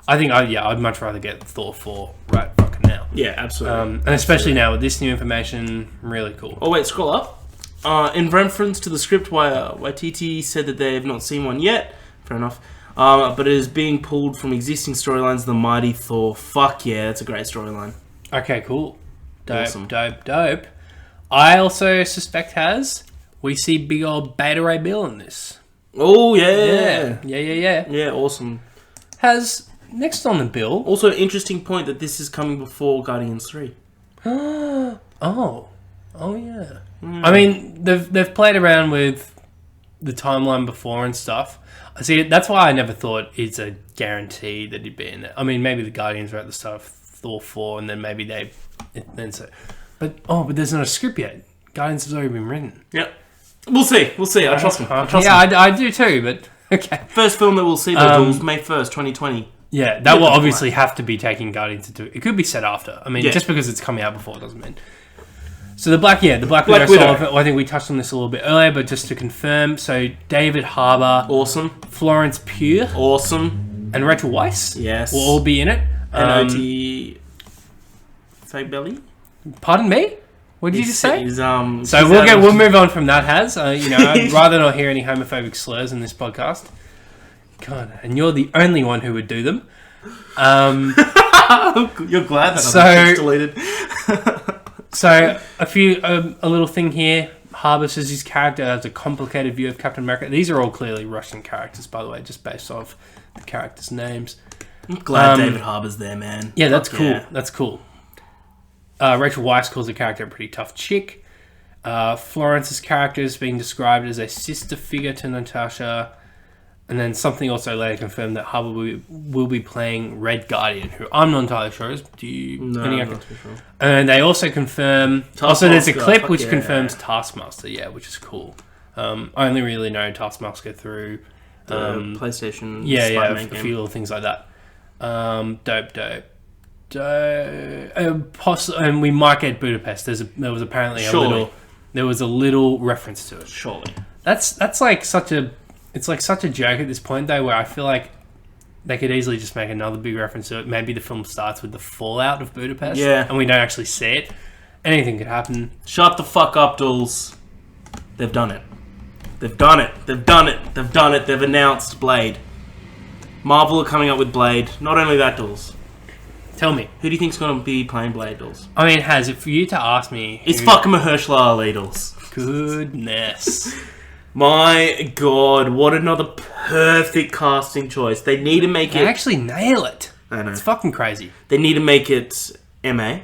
I think I'd much rather get Thor 4 right fucking now. Yeah, absolutely. And especially now with this new information, really cool. Oh wait, scroll up. In reference to the script, Waititi said that they have not seen one yet. Fair enough. But it is being pulled from existing storylines. The Mighty Thor. Fuck yeah, that's a great storyline. Okay, cool. Dope, Awesome. dope. I also suspect we see big old Beta Ray Bill in this. Oh yeah. Yeah. Awesome. Next on the bill. Also, interesting point that this is coming before Guardians 3. Oh yeah. I mean, they've played around with the timeline before and stuff. I see. That's why I never thought it's a guarantee that he'd be in it. I mean, maybe the Guardians are at the start of Thor 4, and then maybe But there's not a script yet. Guardians has already been written. Yep. We'll see. I trust him. I do too. But okay. First film that we'll see though, May 1st, 2020. Yeah, that will obviously have to be taking Guardians into it. It could be set after. I mean, just because it's coming out before doesn't mean. So the Black Widow. I think we touched on this a little bit earlier, but just to confirm, so David Harbour, awesome. Florence Pugh, awesome, and Rachel Weisz, yes, will all be in it. And O.T. Fake Belly. Pardon me? What did you just say? So we'll move on from that. I'd rather not hear any homophobic slurs in this podcast. God, and you're the only one who would do them. You're glad that I'm deleted. So a little thing here. Harbour says his character has a complicated view of Captain America. These are all clearly Russian characters, by the way, just based off the characters' names. I'm glad David Harbour's there, man. Yeah, that's cool. Yeah. That's cool. Rachel Weisz calls the character a pretty tough chick. Florence's character is being described as a sister figure to Natasha. And then something also later confirmed that Harbour will be playing Red Guardian, who I'm not entirely sure is. No, I'm not too sure. And they also confirm... Also, there's a clip which confirms Taskmaster, which is coole. I only really know Taskmaster through... PlayStation. A few little things like that. Dope. And we might get Budapest. There was apparently a little reference to it. Surely. That's like such a... It's like such a joke at this point, though, where I feel like they could easily just make another big reference to it. Maybe the film starts with the fallout of Budapest, and we don't actually see it. Anything could happen. Shut the fuck up, Dools. They've done it. They've announced Blade. Marvel are coming up with Blade. Not only that, Dools. Tell me. Who do you think's going to be playing Blade, Dools? I mean, for you to ask me... It's fucking Mahershala Ali, Dools. Goodness. My God, what another perfect casting choice. They need to make it... They actually nail it. I know. It's fucking crazy. They need to make it MA.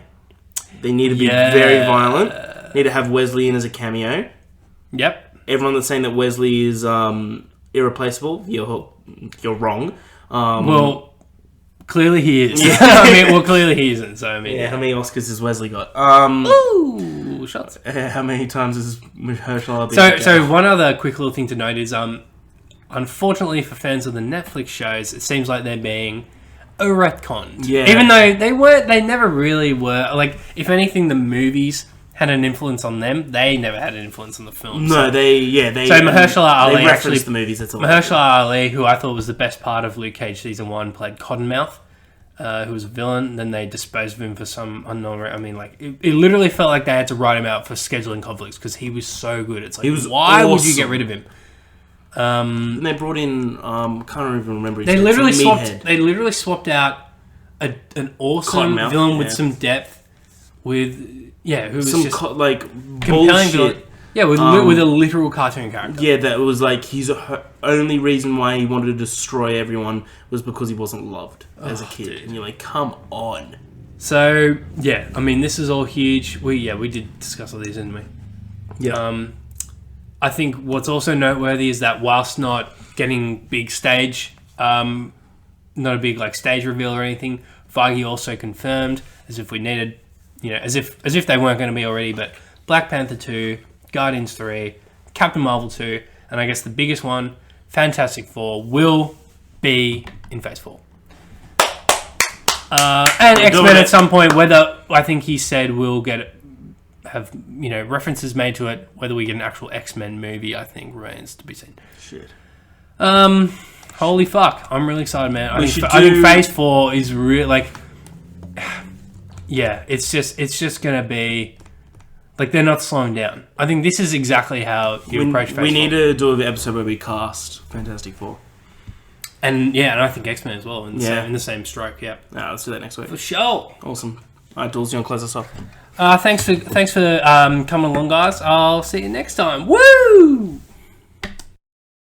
They need to be very violent. Need to have Wesley in as a cameo. Yep. Everyone that's saying that Wesley is irreplaceable, you're wrong. Well, clearly he is. Clearly he isn't. So, how many Oscars has Wesley got? Ooh, shots. How many times has Mahershala been? So one other quick little thing to note is, unfortunately for fans of the Netflix shows, it seems like they're being retconned. Yeah. Even though they never really were. Like, if anything, the movies had an influence on them. They never had an influence on the film. No, So Mahershala Ali actually the movies. That's all. Mahershala Ali, who I thought was the best part of Luke Cage season 1, played Cottonmouth, who was a villain. Then they disposed of him for some unknown reason. I mean, like it literally felt like they had to write him out for scheduling conflicts because he was so good. It's like, why would you get rid of him? And they brought in can't even remember. They literally swapped out an awesome villain with some depth with. Yeah, who was some just compelling villain. Yeah, with a literal cartoon character. Yeah, that was like his only reason why he wanted to destroy everyone was because he wasn't loved as a kid. Dude. And you're like, come on. So, yeah, I mean, this is all huge. We did discuss all these, didn't we? Yeah. I think what's also noteworthy is that whilst not getting big stage, not a big like stage reveal or anything, Feige also confirmed, as if we needed, as if they weren't going to be already, but Black Panther 2, Guardians 3, Captain Marvel 2, and I guess the biggest one, Fantastic Four, will be in Phase 4. And X-Men at some point, whether I think he said we'll have references made to it, whether we get an actual X-Men movie, I think remains to be seen. Shit. Holy fuck. I'm really excited, man. I think Phase 4 is real, like, yeah, it's just gonna be, like, they're not slowing down. I think this is exactly how you approach Phase 4. We need to do an episode where we cast Fantastic Four. And I think X-Men as well, in the same stroke, yeah. Let's do that next week. For sure. Awesome. All right, Dools, you want to close us off? Thanks for coming along, guys. I'll see you next time. Woo!